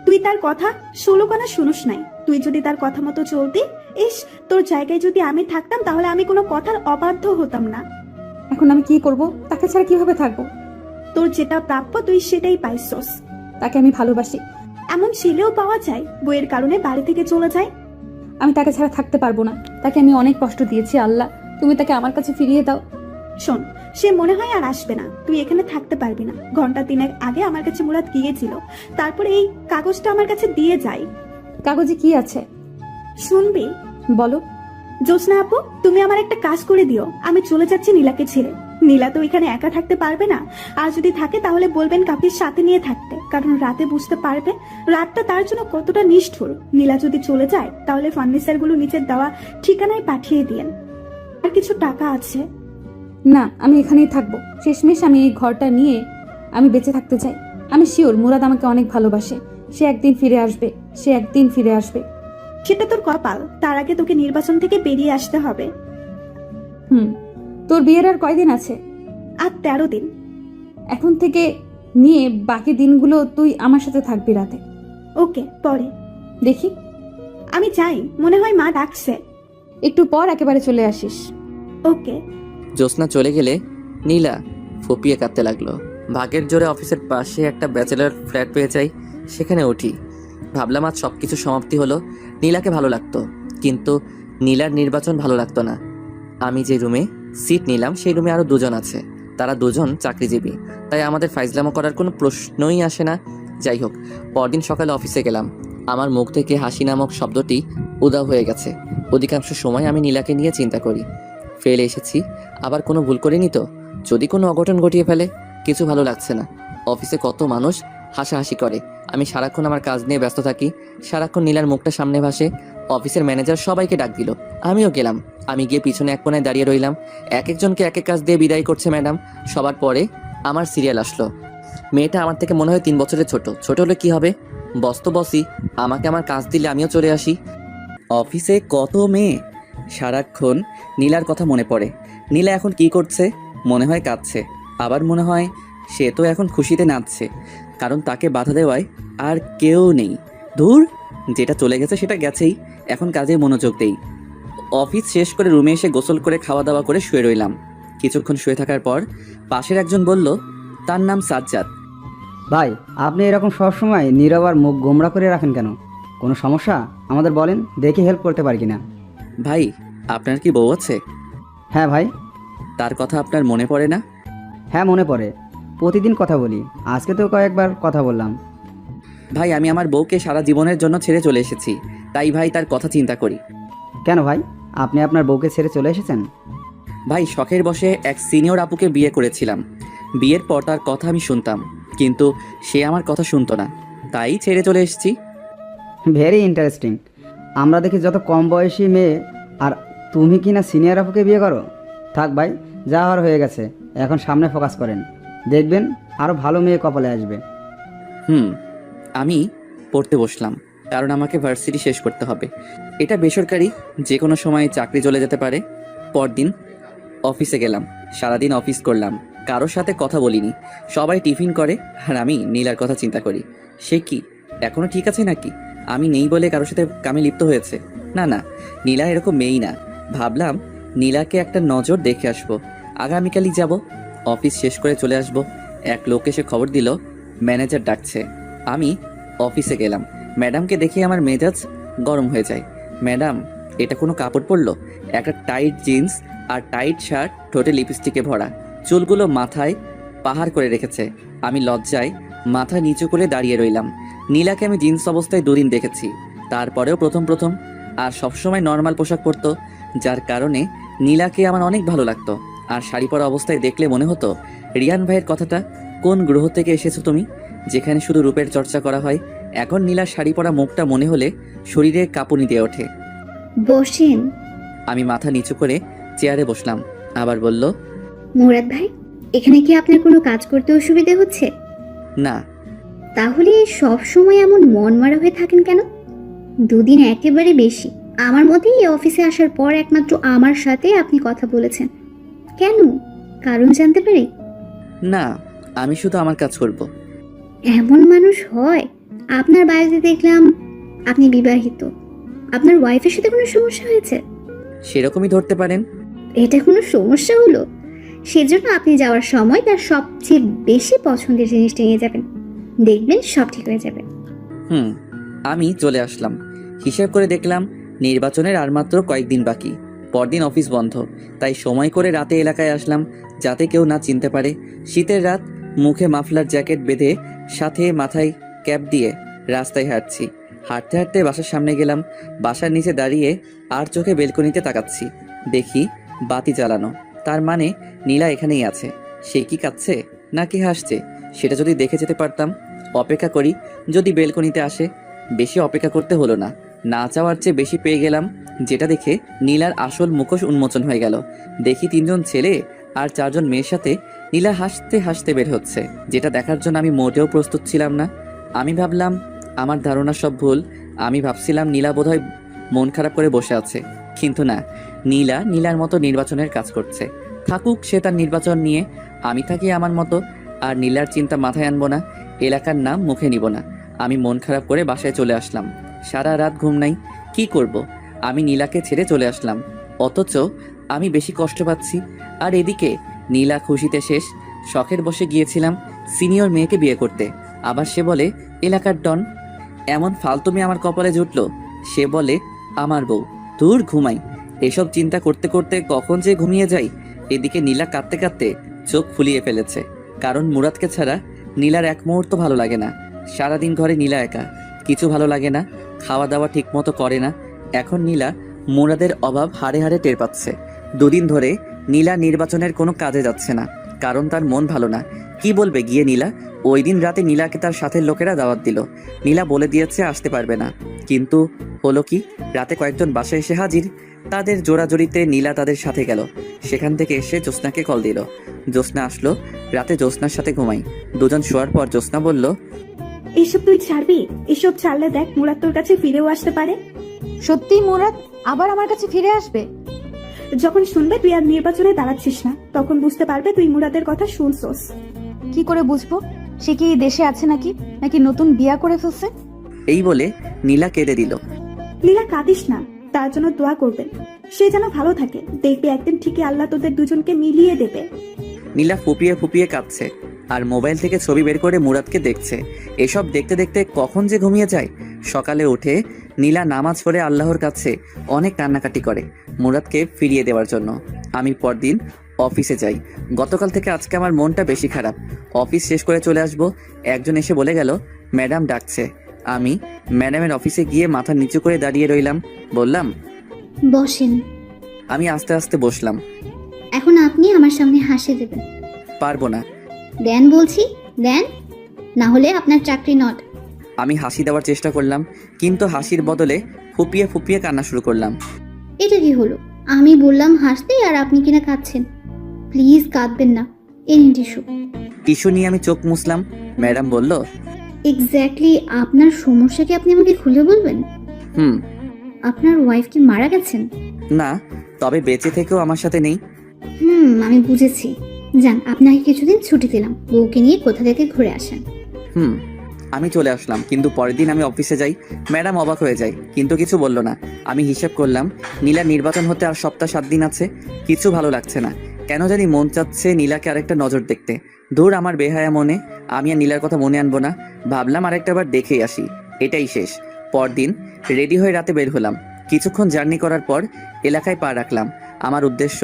তুই তার কথা ষোলো কানা শুনোস নাই। তুই যদি তার কথা মতো চলতি, ইস, তোর জায়গায় যদি আমি থাকতাম তাহলে আমি কোনো কথার অবাধ্য হতাম না। এখন আমি কি করব? তাকে ছাড়া কিভাবে থাকবো? তোর যেটা প্রাপ্য তুই সেটাই পাইছস। তাকে আমি ভালোবাসি। এমন ছেলেও পাওয়া যায় বইয়ের কারণে বাড়ি থেকে চলে যায়। আমি তাকে ছাড়া থাকতে পারবো না। তাকে আমি অনেক কষ্ট দিয়েছি। আল্লাহ, তুমি তাকে আমার কাছে ফিরিয়ে দাও। শোন, সে মনে হয় আর আসবে না। তুই এখানে থাকতে পারবি না। ঘন্টা 3 আগে আমার কাছে মুরাদ গিয়েছিল, তারপরে এই কাগজটা আমার কাছে দিয়ে যায়। কাগজে কি আছে শুনবি? বলো। জ্যোৎস্না আপু, তুমি আমার একটা কাজ করে দিও। আমি চলে যাচ্ছি নীলাকে ছেড়ে। নীলা তো এখানে একা থাকতে পারবে না, আর যদি থাকে তাহলে বলবেন কাপির সাথে নিয়ে থাকতে, কারণ রাতে বুঝতে পারবে রাতটা তার জন্য কতটা নিষ্ঠুর। নীলা যদি চলে যায় তাহলে ফার্নিচার গুলো নিচের দেওয়া ঠিকানায় পাঠিয়ে দিয়েন। আর কিছু টাকা আছে। না, আমি এখানেই থাকবো। শেষমেশ আমি এই ঘরটা নিয়ে আমি বেঁচে থাকতে চাই। আমি শিওর মুরাদ আমাকে অনেক ভালোবাসে। সে একদিন ফিরে আসবে, সে একদিন ফিরে আসবে। সেটা তোর কপাল। তার আগে তোকে নির্বাচন থেকে বেরিয়ে আসতে হবে। তোর বিয়ের আর কয়দিন আছে? আর 13 দিন। এখন থেকে নিয়ে বাকি দিনগুলো তুই আমার সাথে থাকবি রাতে। ওকে, পরে দেখি। আমি যাই, মনে হয় মা ডাকছে। একটু পর একেবারে চলে আসিস। ওকে। জ্যোৎস্না চলে গেলে নীলা ফুপিয়ে কাঁদতে লাগলো। ভাগের জোরে অফিসের পাশে একটা ব্যাচেলার ফ্ল্যাট পেয়ে যাই, সেখানে উঠি। ভাবলাম আজ সব কিছু সমাপ্তি হলো। নীলাকে ভালো লাগতো, কিন্তু নীলার নির্বাচন ভালো লাগতো না। আমি যে রুমে সিট নিলাম সেই রুমে আরও 2 জন আছে। তারা 2 জন চাকরিজীবী, তাই আমাদের ফাইজলামো করার কোনো প্রশ্নই আসে না। যাই হোক, পরদিন সকালে অফিসে গেলাম। আমার মুখ থেকে হাসি নামক শব্দটি উধাও হয়ে গেছে। অধিকাংশ সময় আমি নীলাকে নিয়ে চিন্তা করি। ফেলে এসেছি, আবার কোনো ভুল করিনি তো? যদি কোনো অঘটন ঘটিয়ে ফেলে? কিছু ভালো লাগছে না। অফিসে কত মানুষ হাসাহাসি করে, আমি সারাক্ষণ আমার কাজ নিয়ে ব্যস্ত থাকি। সারাক্ষণ নীলার মুখটা সামনে ভাসে। অফিসের ম্যানেজার সবাইকে ডাক দিল, আমিও গেলাম। আমি গিয়ে পিছনে এক কোণায় দাঁড়িয়ে রইলাম। এক একজনকে এক এক কাজ দিয়ে বিদায় করছে ম্যাডাম। সবার পরে আমার সিরিয়াল আসলো। মেয়েটা আমার থেকে মনে হয় 3 বছরের ছোট। ছোট হলে কি হবে, বস তো বসই, আমাকে আমার কাজ দিলে আমিও চলে আসি। অফিসে কত মেয়ে, সারাক্ষণ নীলার কথা মনে পড়ে। নীলা এখন কি করছে? মনে হয় কাঁদছে, আবার মনে হয় সে তো এখন খুশিতে নাচছে, কারণ তাকে বাধা দেওয়ায় আর কেউ নেই। ধুর, যেটা চলে গেছে সেটা গেছেই, এখন কাজে মনোযোগ দেই। অফিস শেষ করে রুমে এসে গোসল করে খাওয়া দাওয়া করে শুয়ে রইলাম। কিছুক্ষণ শুয়ে থাকার পর পাশের একজন বলল, তার নাম সাজ্জাদ। ভাই, আপনি এরকম সবসময় নীরব আর মুখ গোমরা করে রাখেন কেন? কোনো সমস্যা? আমাদের বলেন, দেখে হেল্প করতে পারি কিনা। ভাই, আপনার কি বউ আছে? হ্যাঁ ভাই। তার কথা আপনার মনে পড়ে না? হ্যাঁ মনে পড়ে, প্রতিদিন কথা বলি, আজকে তো কয়েকবার কথা বললাম। ভাই, আমি আমার বউকে সারা জীবনের জন্য ছেড়ে চলে এসেছি, তাই ভাই তার কথা চিন্তা করি। কেন ভাই, আপনি আপনার বউকে ছেড়ে চলে এসেছেন? ভাই, শখের বশে এক সিনিয়র আপুকে বিয়ে করেছিলাম। বিয়ের পর তার কথা আমি শুনতাম, কিন্তু সে আমার কথা শুনতো না, তাই ছেড়ে চলে এসেছি। Very interesting. আমরা দেখি যত কম বয়সী মেয়ে, আর তুমি কি না সিনিয়র আপুকে বিয়ে করো? থাক ভাই, যা হওয়ার হয়ে গেছে, এখন সামনে ফোকাস করেন, দেখবেন আরও ভালো মেয়ে কপালে আসবে। আমি পড়তে বসলাম, কারণ আমাকে ভার্সিটি শেষ করতে হবে। এটা বেসরকারি, যে কোনো সময় চাকরি চলে যেতে পারে। পরদিন অফিসে গেলাম, সারাদিন অফিস করলাম, কারোর সাথে কথা বলিনি। সবাই টিফিন করে আর আমি নীলার কথা চিন্তা করি। সে কি এখনো ঠিক আছে নাকি? আমি নেই বলে কারোর সাথে কামে লিপ্ত হয়েছে? না না, নীলা এরকম মেয়েই না। ভাবলাম নীলাকে একটা নজর দেখে আসবো, আগামীকালই যাব। অফিস শেষ করে চলে আসব। এক লোক এসে খবর দিল ম্যানেজার ডাকছে। আমি অফিসে গেলাম। ম্যাডামকে দেখে আমার মেজাজ গরম হয়ে যায়। ম্যাডাম, এটা কোনো কাপড় পরলো? একটা টাইট জিন্স আর টাইট শার্ট, ঠোঁটে লিপস্টিকে ভরা, চুলগুলো মাথায় পাহাড় করে রেখেছে। আমি লজ্জায় মাথা নিচু করে দাঁড়িয়ে রইলাম। নীলাকে আমি জিন্স অবস্থায় 2 দিন দেখেছি, তারপরেও প্রথম আর সবসময় নর্মাল পোশাক পরতো, যার কারণে নীলাকে আমার অনেক ভালো লাগতো। আর শাড়ি পরা অবস্থায় দেখলে মনে হতো, রিয়ান ভাইয়ের কথাটা, কোন গ্রহ থেকে এসেছো তুমি, যেখানে শুধু রূপের চর্চা করা হয়। এখন নীলার শাড়ি পরা মুখটা মনে হলে শরীরে কাঁপুনি দিয়ে ওঠে। বসেন। আমি মাথা নিচু করে চেয়ারে বসলাম, আবার বলল, মুরাদ ভাই, এখানে কি আপনার কোনো কাজ করতে অসুবিধা হচ্ছে? না। তাহলে সব সময় এমন মন মারা হয়ে থাকেন কেন? 2 দিন একেবারে বেশি। আমার মতে এই অফিসে আসার পর একমাত্র আমার সাথে আপনি কথা বলেছেন। কেন, কারণ জানতে পারি? না, আমি শুধু আমার কাজ করব। এমন মানুষ হয়? আপনার বাড়িতে দেখলাম আপনি বিবাহিত। আপনার ওয়াইফের সাথে কোনো সমস্যা হয়েছে? সেরকমই ধরতে পারেন। এটা কোনো সমস্যা হলো? সেজন্য আপনি যাওয়ার সময় তার সবচেয়ে বেশি পছন্দের জিনিসটা নিয়ে যাবেন, দেখবেন সব ঠিক হয়ে যাবে। আমি চলে আসলাম। হিসাব করে দেখলাম নির্বাচনের আর মাত্র কয়েকদিন বাকি। পরদিন অফিস বন্ধ, তাই সময় করে রাতে এলাকায় আসলাম, যাতে কেউ না চিনতে পারে। শীতের রাত, মুখে মাফলার জ্যাকেট বেঁধে, সাথে মাথায় ক্যাপ দিয়ে রাস্তায় হাঁটছি। হাঁটতে হাঁটতে বাসার সামনে গেলাম। বাসার নিচে দাঁড়িয়ে আর চোখে বেলকনিতে তাকাচ্ছি, দেখি বাতি জ্বালানো। তার মানে নীলা এখানেই আছে। সে কি কাঁদছে নাকি হাসছে, সেটা যদি দেখে যেতে পারতাম। অপেক্ষা করি, যদি বেলকনিতে আসে। বেশি অপেক্ষা করতে হলো না, না চাওয়ার চেয়ে বেশি পেয়ে গেলাম, যেটা দেখে নীলার আসল মুখোশ উন্মোচন হয়ে গেল। দেখি 3 জন ছেলে আর 4 জন মেয়ের সাথে নীলা হাসতে হাসতে বের হচ্ছে, যেটা দেখার জন্য আমি মোটেও প্রস্তুত ছিলাম না। আমি ভাবলাম আমার ধারণা সব ভুল। আমি ভাবছিলাম নীলা বোধহয় মন খারাপ করে বসে আছে, কিন্তু না, নীলার মতো নির্বাচনের কাজ করছে। থাকুক সে তার নির্বাচন নিয়ে, আমি থাকি আমার মতো। আর নীলার চিন্তা মাথায় আনবো না, এলাকার নাম মুখে নিব না। আমি মন খারাপ করে বাসায় চলে আসলাম। সারা রাত ঘুম নাই। কি করব? আমি নীলাকে ছেড়ে চলে আসলাম, অথচ আমি বেশি কষ্ট পাচ্ছি। আর এদিকে নীলা খুশিতে শেষ। শখের বসে গিয়েছিলাম সিনিয়র মেয়েকে বিয়ে করতে, আবার সে বলে এলাকার ডন। এমন ফালতু মেয়ে আমার কপালে জুটল। সে বলে আমার বউ। দূর, ঘুমাই। এসব চিন্তা করতে করতে কখন যে ঘুমিয়ে যাই। এদিকে নীলা কাঁদতে কাঁদতে চোখ ফুলিয়ে ফেলেছে, কারণ মুরাদকে ছাড়া নীলার এক মুহূর্ত ভালো লাগে না। সারাদিন ঘরে নীলা একা, কিছু ভালো লাগে না, খাওয়া দাওয়া ঠিক মতো করে না। এখন নীলা মুরাদের অভাব হাড়ে হাড়ে টের পাচ্ছে। দুদিন ধরে নীলা নির্বাচনের কোনো কাজে যাচ্ছে না, কারণ তার মন ভালো না। কি বলবে গিয়ে নীলা? ওই দিন রাতে নীলাকে তার সাথে লোকেরা দাওয়াত দিল। নীলা বলে দিয়েছে আসতে পারবে না, কিন্তু হলো কি, রাতে কয়েকজন বাসায় এসে হাজির। তাদের জোড়াজড়িতে নীলা তাদের সাথে গেল। সেখান থেকে এসে জ্যোৎস্নাকে কল দিল। জ্যোৎস্না আসলো। রাতে জ্যোৎস্নার সাথে ঘুমাই। দুজন শোয়ার পর জ্যোৎস্না বলল, এসব তুই ছাড়বি? এসব ছাড়লে দেখ মুরাদ তোর কাছে ফিরেও আসতে পারে। সত্যি মুরাদ আবার আমার কাছে ফিরে আসবে? যখন শুনবে তুই আর নির্বাচনে দাঁড়াচ্ছিস না, তখন বুঝতে পারবে তুই মুরাদের কথা শুনছস। কি করে বুঝবো? সে কি এই দেশে আছে নাকি নাকি নতুন বিয়া করে ফেলছে? এই বলে নীলা কেঁদে দিল। লীলা কাঁদিস না, তার জন্য দোয়া করবেন। সে যেন ভালো থাকে, দেখবি একদিন ঠিকই আল্লাহ তোদের দুজনকে মিলিয়ে দেবে। নীলা ফুপিয়ে ফুপিয়ে কাঁদছে আর মোবাইল থেকে ছবি বের করে মুরাদকে দেখছে। এসব দেখতে দেখতে কখন যে ঘুমিয়ে যায়। সকালে উঠে নীলা নামাজ পড়ে আল্লাহর কাছে অনেক কান্নাকাটি করে মুরাদকে ফিরিয়ে দেওয়ার জন্য। আমি পরদিন অফিসে যাই। গতকাল থেকে আজকে আমার মনটা বেশি খারাপ। অফিস শেষ করে চলে আসব, একজন এসে বলে গেল ম্যাডাম ডাকছে। আমি ম্যাডামের অফিসে গিয়ে মাথা নিচু করে দাঁড়িয়ে রইলাম। বললাম, বসেন। আমি আস্তে আস্তে বসলাম। এখন আপনি আমার সামনে হাসি দেবেন। পারবো না। দেন বলছি, দেন, না হলে আপনার চাকরি নট। আমি হাসি দেওয়ার চেষ্টা করলাম, কিন্তু হাসির বদলে ফুপিয়ে ফুপিয়ে কান্না শুরু করলাম। এটা কি হলো? আমি বললাম হাসতে আর আপনি কিনা কাঁদছেন। প্লিজ কাঁদবেন না, এই নিন টিস্যু। টিস্যু নিয়ে আমি চোখ মুছলাম। ম্যাডাম বলল, এক্স্যাক্টলি আপনার সমস্যা কি আপনি আমাকে খুলে বলবেন? হুম। আপনার ওয়াইফ কি মারা গেছেন? না, তবে বেঁচে থেকেও আমার সাথে নেই। আমি বুঝেছি। যান, আপনাকে কিছুদিন ছুটি দিলাম, বউকে নিয়ে কোথা থেকে ঘুরে আসেন। আমি চলে আসলাম, কিন্তু পরের দিন আমি অফিসে যাই। ম্যাডাম অবাক হয়ে যায়, কিন্তু কিছু বলল না। আমি হিসাব করলাম নীলা নির্বাচন হতে আর সপ্তাহ 7 দিন আছে। কিছু ভালো লাগছে না, কেন জানি মন চাচ্ছে নীলাকে আরেকটা নজর দেখতে। দূর আমার বেহায়া মনে, আমি আর নীলার কথা মনে আনবো না। ভাবলাম আরেকটা বার দেখেই আসি, এটাই শেষ। পরদিন রেডি হয়ে রাতে বের হলাম। কিছুক্ষণ জার্নি করার পর এলাকায় পা রাখলাম। আমার উদ্দেশ্য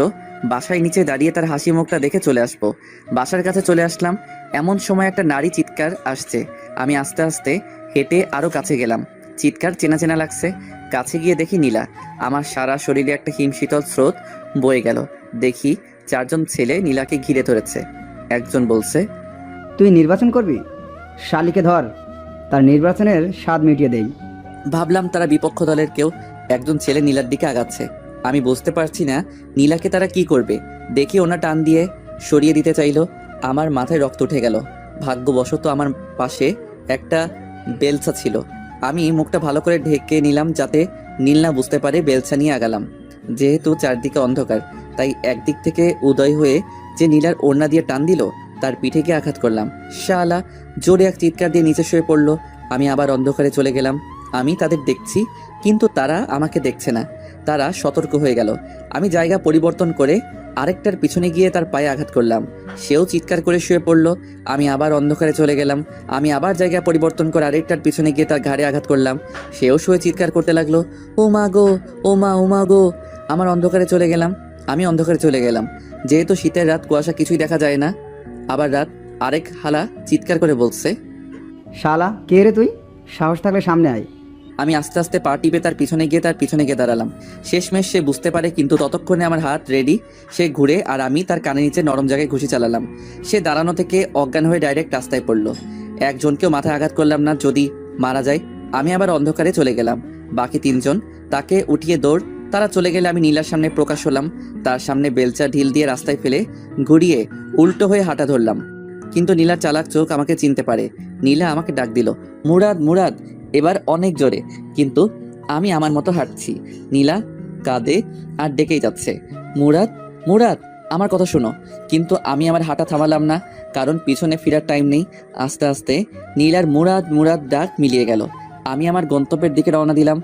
বাসায় নিচে দাঁড়িয়ে তার হাসি মুখটা দেখে চলে আসবো। বাসার কাছে চলে আসলাম, এমন সময় একটা নারী চিৎকার আসছে। আমি আস্তে আস্তে হেঁটে আরও কাছে গেলাম। চিৎকার চেনা চেনা লাগছে। কাছে গিয়ে দেখি নীলা। আমার সারা শরীরে একটা হিমশীতল স্রোত বয়ে গেল। দেখি 4 জন ছেলে নীলাকে ঘিরে ধরেছে। একজন বলছে, তুই নির্বাচন করবি? শালিকে ধর, তার নির্বাচনের স্বাদ মিটিয়ে দেই। ভাবলাম তারা বিপক্ষ দলের কেউ। একজন ছেলে নীলার দিকে আগাচ্ছে। আমি বুঝতে পারছি না নীলাকে তারা কি করবে। দেখি ওনা টান দিয়ে সরিয়ে দিতে চাইলো। আমার মাথায় রক্ত উঠে গেল। ভাগ্যবশত আমার পাশে একটা বেলচা ছিল। আমি মুখটা ভালো করে ঢেকে নিলাম যাতে নীল না বুঝতে পারে। বেলচা নিয়ে আগালাম। যেহেতু চারদিকে অন্ধকার, তাই একদিক থেকে উদয় হয়ে যে নীলার ওড়না দিয়ে টান দিল, তার পিঠে গিয়ে আঘাত করলাম। শালা জোরে এক চিৎকার দিয়ে নিচে শুয়ে পড়লো। আমি আবার অন্ধকারে চলে গেলাম। আমি তাদের দেখছি, কিন্তু তারা আমাকে দেখছে না। তারা সতর্ক হয়ে গেল। আমি জায়গা পরিবর্তন করে আরেকটার পিছনে গিয়ে তার পায়ে আঘাত করলাম। সেও চিৎকার করে শুয়ে পড়লো। আমি আবার অন্ধকারে চলে গেলাম। আমি আবার জায়গা পরিবর্তন করে আরেকটার পিছনে গিয়ে তার ঘাড়ে আঘাত করলাম। সেও শুয়ে চিৎকার করতে লাগলো, ও মা গো, ও মা, ও মা গো। আমি অন্ধকারে চলে গেলাম। যেহেতু শীতের রাত, কুয়াশা, কিছুই দেখা যায় না। আবার রাত। আরেক হালা চিৎকার করে বলছে, শালা কে রে তুই? সাহস থাকলে সামনে আয়। আমি আস্তে আস্তে পা টিপে তার পিছনে গিয়ে দাঁড়ালাম। শেষমেশ সে বুঝতে পারে, কিন্তু ততক্ষণে আমার হাত রেডি। সে ঘুরে আর আমি তার কানে নিচে নরম জায়গায় ঘুষি চালালাম। সে দাঁড়ানো থেকে অজ্ঞান হয়ে ডাইরেক্ট রাস্তায় পড়লো। একজনকেও মাথায় আঘাত করলাম না, যদি মারা যায়। আমি আবার অন্ধকারে চলে গেলাম। বাকি 3 জন তাকে উঠিয়ে দৌড়। তারা চলে গেলে আমি নীলার সামনে প্রকাশ হলাম। তার সামনে বেলচা ঢিল দিয়ে রাস্তায় ফেলে ঘুরিয়ে উল্টো হয়ে হাঁটা ধরলাম। কিন্তু নীলার চালাক চোখ আমাকে চিনতে পারে। নীলা আমাকে ডাক দিল, মুরাদ, মুরাদ। এবার অনেক জোরে, কিন্তু আমি আমার মতো হাঁটছি। নীলা কাঁদে আর ডেকেই যাচ্ছে, মুরাদ, মুরাদ, আমার কথা শোনো। কিন্তু আমি আমার হাঁটা থামালাম না, কারণ পিছনে ফেরার টাইম নেই। আস্তে আস্তে নীলার মুরাদ, মুরাদ ডাক মিলিয়ে গেল। আমি আমার গন্তব্যের দিকে রওনা দিলাম।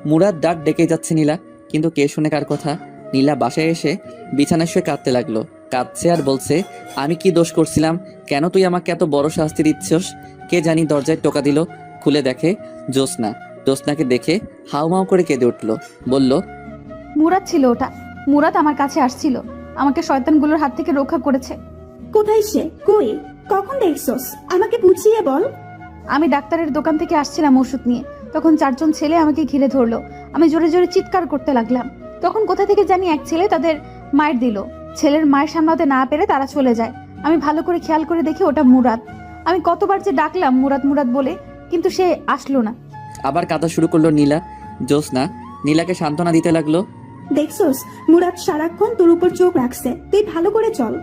মুরাদ ডাক ডেকেই যাচ্ছে নীলা, কিন্তু কে শুনে কার কথা। নীলা বাসায় এসে বিছানায় শুয়ে কাঁদতে লাগলো। কাঁদছে আর বলছে, আমি কি দোষ করছিলাম? কেন তুই আমাকে এত বড় শাস্তি দিচ্ছস? কে জানি দরজায় টোকা দিল। খুলে দেখে জ্যোৎস্না। জ্যোৎস্নাকে দেখে হাউমাউ করে কেঁদে উঠলো। বলল, মুরাদ ছিল ওটা। মুরাদ আমার কাছে আসছিল, আমাকে শয়তানগুলোর হাত থেকে রক্ষা করেছে। কোথায় সে? কই? কখন দেখছস? আমাকে বুঝিয়ে বল। আমি ডাক্তারের দোকান থেকে আসছিলাম ওষুধ নিয়ে, তখন 4 জন ছেলে আমাকে ঘিরে ধরলো। আমি জোরে জোরে চিৎকার করতে লাগলাম। তখন কোথা থেকে জানি এক ছেলে তাদের মায়ের দিল। ছেলের মায়ের সামলাতে না পেরে তারা চলে যায়। আমি ভালো করে খেয়াল করে দেখি ওটা মুরাদ। আমি কতবার যে ডাকলাম মুরাদ মুরাদ বলে, কিন্তু সে আসলো না। আবার কাঁদা শুরু করলো নীলা। জ্যোৎস্না নীলাকে সান্ত্বনা দিতে লাগলো। দেখছোস মুরাদ সারাক্ষণ তোর উপর চোখ রাখছে, তুই ভালো করে চল।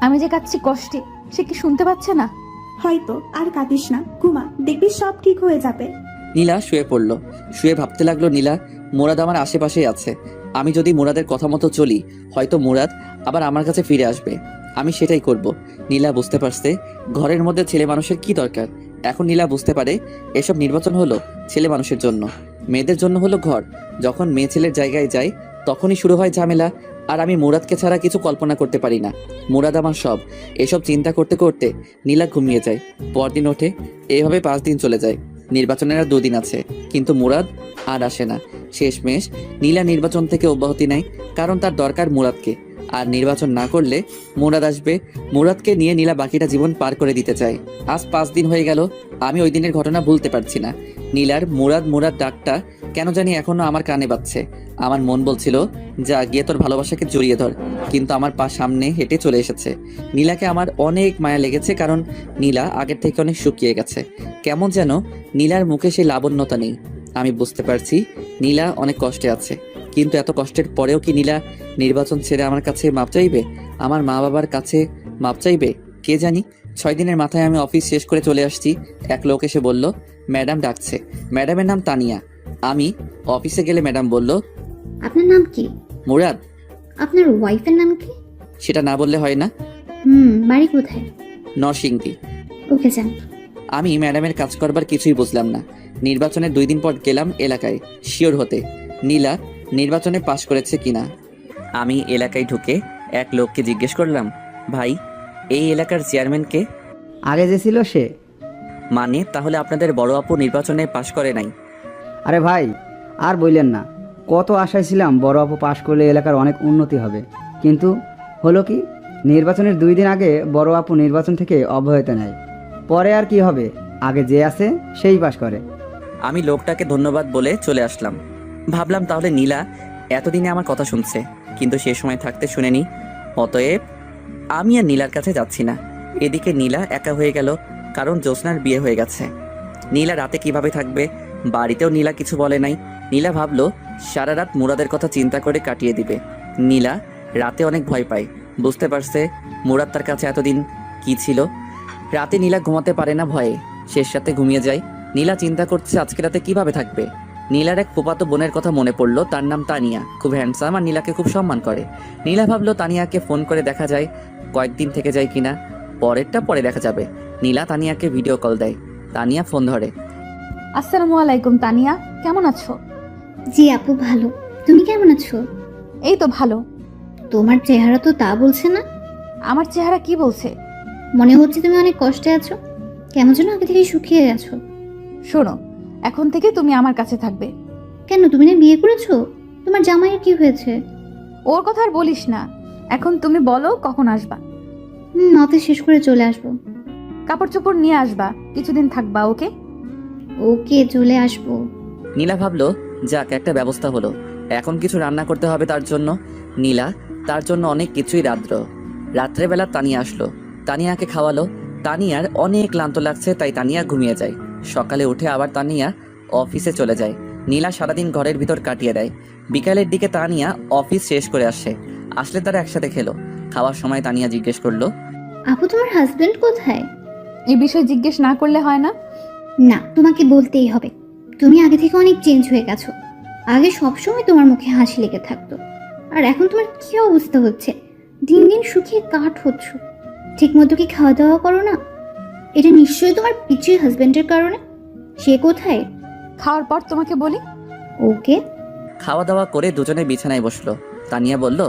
আমি যে কাঁদছি কষ্টে, সে কি শুনতে পাচ্ছে না? হয়তো। আর কাঁদিস না, ঘুমা, দেখবি সব ঠিক হয়ে যাবে। নীলা শুয়ে পড়ল। শুয়ে ভাবতে লাগলো, নীলা, মুরাদ আমার আশেপাশেই আছে। আমি যদি মুরাদের কথা মতো চলি, হয়তো মুরাদ আবার আমার কাছে ফিরে আসবে। আমি সেটাই করব। নীলা বুঝতে পারছে ঘরের মধ্যে ছেলে মানুষের কি দরকার। এখন নীলা বুঝতে পারে এসব নির্বাচন হলো ছেলে মানুষের জন্য, মেয়েদের জন্য হলো ঘর। যখন মেয়ে ছেলের জায়গায় যায় তখনই শুরু হয় ঝামেলা। আর আমি মুরাদকে ছাড়া কিছু কল্পনা করতে পারি না। মুরাদ আমার সব। এসব চিন্তা করতে করতে নীলা ঘুমিয়ে যায়। পরদিন ওঠে। এইভাবে 5 দিন চলে যায়। নির্বাচনের আর 2 দিন আছে, কিন্তু মুরাদ আর আসে না। শেষমেশ নীলা নির্বাচন থেকে অব্যাহতি নেয়, কারণ তার দরকার মুরাদকে। আর নির্বাচন না করলে মুরাদ আসবে। মুরাদকে নিয়ে নীলা বাকিটা জীবন পার করে দিতে চায়। আজ 5 দিন হয়ে গেল, আমি ওই দিনের ঘটনা ভুলতে পারছি না। নীলার মুরাদ মুরাদ ডাকটা কেন জানি এখনো আমার কানে বাজছে। আমার মন বলছিল, যা গিয়ে তোর ভালোবাসাকে জড়িয়ে ধর, কিন্তু আমার পা সামনে হেঁটে চলে এসেছে। নীলাকে আমার অনেক মায়া লেগেছে, কারণ নীলা আগের থেকে অনেক শুকিয়ে গেছে। কেমন যেন নীলার মুখে সেই লাবণ্যতা নেই। আমি বুঝতে পারছি নীলা অনেক কষ্টে আছে, কিন্তু এত কষ্টের পরেও কি নীলা নির্বাচন ছেড়ে আমার কাছে মাপ চাইবে? আমার মা বাবার কাছে মাপ চাইবে? কে জানি। 6 দিনের মাথায় আমি অফিস শেষ করে চলে আসছি। এক লোক এসে বলল, ম্যাডাম ডাকছে। ম্যাডামের নাম তানিয়া। আমি অফিসে গেলে ম্যাডাম বলল, আপনার নাম কি? মুরাদ। আপনার ওয়াইফের নাম কি? সেটা না বললে হয় না। বাড়ি কোথায়? নরসিংদী। ওকে যান। আমি ম্যাডামের কাজ করবার কিছুই বুঝলাম না। নির্বাচনের 2 দিন পর গেলাম এলাকায় শিওর হতে নীলা নির্বাচনে পাশ করেছে কিনা। আমি এলাকায় ঢুকে এক লোককে জিজ্ঞেস করলাম, ভাই, এই এলাকার চেয়ারম্যানকে? আগে যে ছিল সে। মানে তাহলে আপনাদের বড় আপু নির্বাচনে পাশ করে নাই? আরে ভাই, আর বললেন না, কত আশায় ছিলাম বড় আপু পাশ করলে এলাকার অনেক উন্নতি হবে, কিন্তু হলো কি, নির্বাচনের 2 দিন আগে বড় আপু নির্বাচন থেকে অব্যাহতি নেয়। পরে আর কি হবে, আগে যে আছে সেই পাশ করে। আমি লোকটাকে ধন্যবাদ বলে চলে আসলাম। ভাবলাম তাহলে নীলা এতদিনে আমার কথা শুনছে, কিন্তু সে সময় থাকতে শুনেনি। অতএব আমি আর নীলার কাছে যাচ্ছি না। এদিকে নীলা একা হয়ে গেল, কারণ জ্যোৎস্নার বিয়ে হয়ে গেছে। নীলা রাতে কিভাবে থাকবে? বাড়িতেও নীলা কিছু বলে নাই। নীলা ভাবলো সারা রাত মুরাদের কথা চিন্তা করে কাটিয়ে দিবে। নীলা রাতে অনেক ভয় পায়। বুঝতে পারছে মুরাদ তার কাছে এতদিন কি ছিল। রাতে নীলা ঘুমাতে পারে না ভয়ে, শেষ রাতে ঘুমিয়ে যায়। নীলা চিন্তা করছে আজকে রাতে কিভাবে থাকবে। নীলার এক ফুফাতো বোনের কথা মনে পড়লো, তার নাম তানিয়া, খুব হ্যান্ডসাম আর নীলাকে খুব সম্মান করে। নীলা ভাবলো তানিয়াকে ফোন করে দেখা যায় কয়েকদিন থেকে যায় কিনা। পরেরটা পরে দেখা যাবে। নীলা তানিয়াকে ভিডিও কল দেয়। তানিয়া ফোন ধরে। আসসালামু আলাইকুম তানিয়া, কেমন আছো? জি আপু, ভালো। তুমি কেমন আছো? এই তো ভালো। তোমার চেহারা তো তা বলছে না। আমার চেহারা কি বলছে? মনে হচ্ছে তুমি অনেক কষ্টে আছো, কেমন যেন আগে থেকে শুকিয়ে গেছো। শোনো, এখন থেকে তুমি আমার কাছে থাকবে। কেন, তুমি না বিয়ে করেছো? তোমার জামাইয়ের কি হয়েছে? ওর কথা আর বলিস না। এখন তুমি বলো কখন আসবা? অফিস শেষ করে চলে আসবো। কাপড় চোপড় নিয়ে আসবা, কিছুদিন থাকবা। ওকে? ওকে, চলে আসবো। নীলা ভাবলো যাক, একটা ব্যবস্থা হলো। এখন কিছু রান্না করতে হবে তার জন্য। নীলা তার জন্য অনেক কিছুই রাত্রেবেলা তানিয়া আসলো। তানিয়াকে খাওয়ালো। তানিয়ার অনেক ক্লান্ত লাগছে, তাই তানিয়া ঘুমিয়ে যায়। সকালে উঠে আবার তানিয়া অফিসে চলে যায়। নীলা সারাদিন ঘরের ভিতর কাটিয়ে দেয়। বিকালের দিকে তানিয়া অফিস শেষ করে আসলে তারা একসাথে খেলো। খাওয়ার সময় তানিয়া জিজ্ঞেস করলো, আপু তোমার হাজবেন্ড কোথায়? এই বিষয় জিজ্ঞেস না করলে হয় না? না, তোমাকে বলতেই হবে। তুমি আগে থেকে অনেক চেঞ্জ হয়ে গেছো। আগে সবসময় তোমার মুখে হাসি লেগে থাকতো, আর এখন তোমার কি অবস্থা হচ্ছে? দিন দিন শুকিয়ে কাঠ হচ্ছ। ঠিক মতো কি খাওয়া দাওয়া করো না? এটা নিশ্চয়ই তোমার পিছিয়ে হাজবেন্ডের কারণে। সে কোথায়? খাওয়ার পর তোমাকে বলি। ওকে। খাওয়া দাওয়া করে দুজনে বিছানায় বসলো। তানিয়া বলল,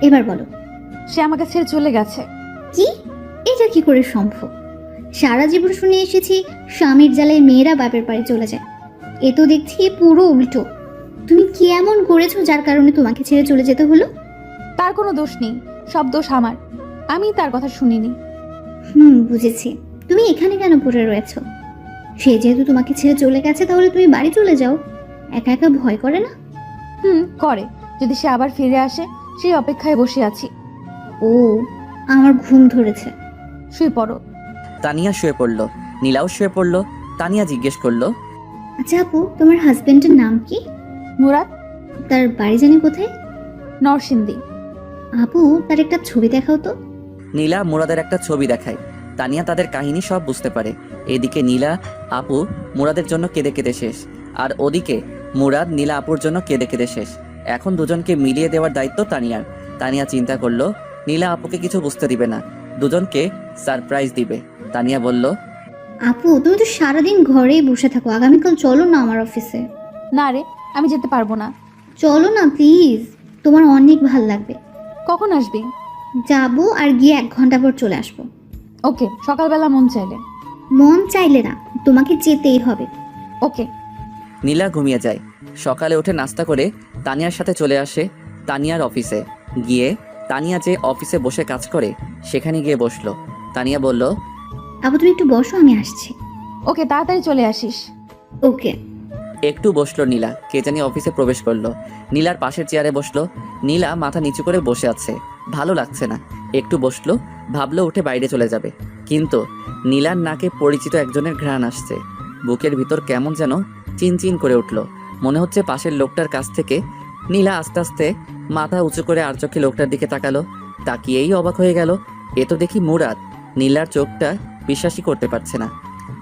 এবার বলো। সে আমাকে ছেড়ে চলে গেছে। কি? এটা কি করে সম্ভব? সারা জীবন শুনে এসেছি স্বামীর জ্বালায় মেয়েরা বাপের বাড়ি চলে যায়। এ তো দেখছি পুরো উল্টো। তুমি কি এমন করেছো যার কারণে তোমাকে ছেড়ে চলে যেতে হলো? তার কোনো দোষ নেই, সব দোষ আমার। আমি তার কথা শুনিনি। বুঝেছি। তুমি এখানে কেন পড়ে রয়েছো? সে যেহেতু তোমাকে ছেড়ে চলে গেছে, তাহলে তুমি বাড়ি চলে যাও। একা একা ভয় করে না? করে। যদি সে আবার ফিরে আসে, সেই অপেক্ষায় বসে আছি। ও, আমার ঘুম ধরেছে। শুয়ে পড়ো। তানিয়া শুয়ে পড়ল, নীলাও শুয়ে পড়ল। তানিয়া জিজ্ঞেস করলো, আচ্ছা আপু, তোমার হাজবেন্ডের নাম কি? মুরাদ। তার বাড়ি জানি কোথায়? নরসিংদী। আপু, তার একটা ছবি দেখাও তো। নীলা মুরাদের একটা ছবি দেখায়। তানিয়া তাদের কাহিনী সব বুঝতে পারে। এদিকে নীলা আপু মুরাদের জন্য কেঁদে কেঁদে শেষ, আর ওদিকে মুরাদ নীলা আপুর জন্য কেঁদে কেঁদে শেষ। এখন দুজনকে মিলিয়ে দেওয়ার দায়িত্ব তানিয়ার। তানিয়া চিন্তা করলো নীলা আপুকে কিছু বুঝতে দিবে না, দুজনকে সারপ্রাইজ দিবে। তানিয়া বলল, আপু, তুমি তো সারাদিন ঘরেই বসে থাকো, আগামীকাল চলো না আমার অফিসে। না রে, আমি যেতে পারবো না। চলো না প্লিজ, তোমার অনেক ভাল লাগবে। কখন আসবি? যাবো আর গিয়ে 1 ঘন্টা পর চলে আসবো। ওকে, সকালবেলা মন চাইলে। মন চাইলে না, তোমাকে যেতেই হবে। ওকে। নীলা ঘুমিয়ে যায়। সকালে উঠে নাস্তা করে তানিয়ার সাথে চলে আসে তানিয়ার অফিসে। গিয়ে তানিয়া যে অফিসে বসে কাজ করে সেখানে গিয়ে বসলো। তানিয়া বলল, আপু তুমি একটু বসো, আমি আসছি। ওকে, তাড়াতাড়ি চলে আসিস। ওকে। একটু বসলো নীলা। কে জানি অফিসে প্রবেশ করলো। নীলার পাশের চেয়ারে বসলো। নীলা মাথা নিচু করে বসে আছে, ভালো লাগছে না। একটু বসলো, ভাবলো উঠে বাইরে চলে যাবে, কিন্তু নীলার নাকে পরিচিত একজনের ঘ্রাণ আসছে। বুকের ভিতর কেমন যেন চিনচিন করে উঠলো। মনে হচ্ছে পাশের লোকটার কাছ থেকে। নীলা আস্তে আস্তে মাথা উঁচু করে আর চোখে লোকটার দিকে তাকালো। তাকিয়েই অবাক হয়ে গেল, এ তো দেখি মুরাদ। নীলার চোখটা বিশ্বাসই করতে পারছে না।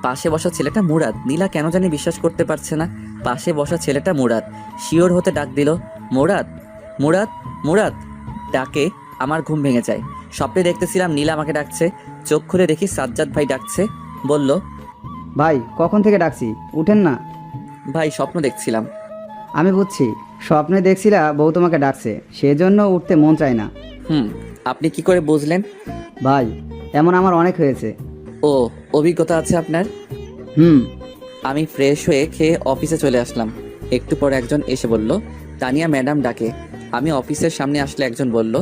পাশে বসা ছেলেটা মুরাদ। নীলা কেন জানি বিশ্বাস করতে পারছে না পাশে বসা ছেলেটা মুরাদ। শিওর হতে ডাক দিল, মুরাদ, মুরাদ, মুরাদ। ডাকে আমার ঘুম ভেঙে যায়। স্বপ্নে দেখতেছিলাম নীলা আমাকে ডাকছে। চোখ খুলে দেখি সাজ্জাদ ভাই ডাকছে। বলল, ভাই কখন থেকে ডাকছি, উঠেন না। ভাই স্বপ্ন দেখছিলাম। আমি বুঝছি, স্বপ্নে দেখছিলা বউ তোমাকে ডাকছে, সেজন্য উঠতে মন চায় না। আপনি কি করে বুঝলেন? ভাই এমন আমার অনেক হয়েছে। ও, অভিজ্ঞতা আছে আপনার? হুম। আমি ফ্রেশ হয়ে খেয়ে অফিসে চলে আসলাম। একটু পর একজন এসে বলল, তানিয়া ম্যাডাম ডাকে। আমি অফিসের সামনে আসলে একজন বলল,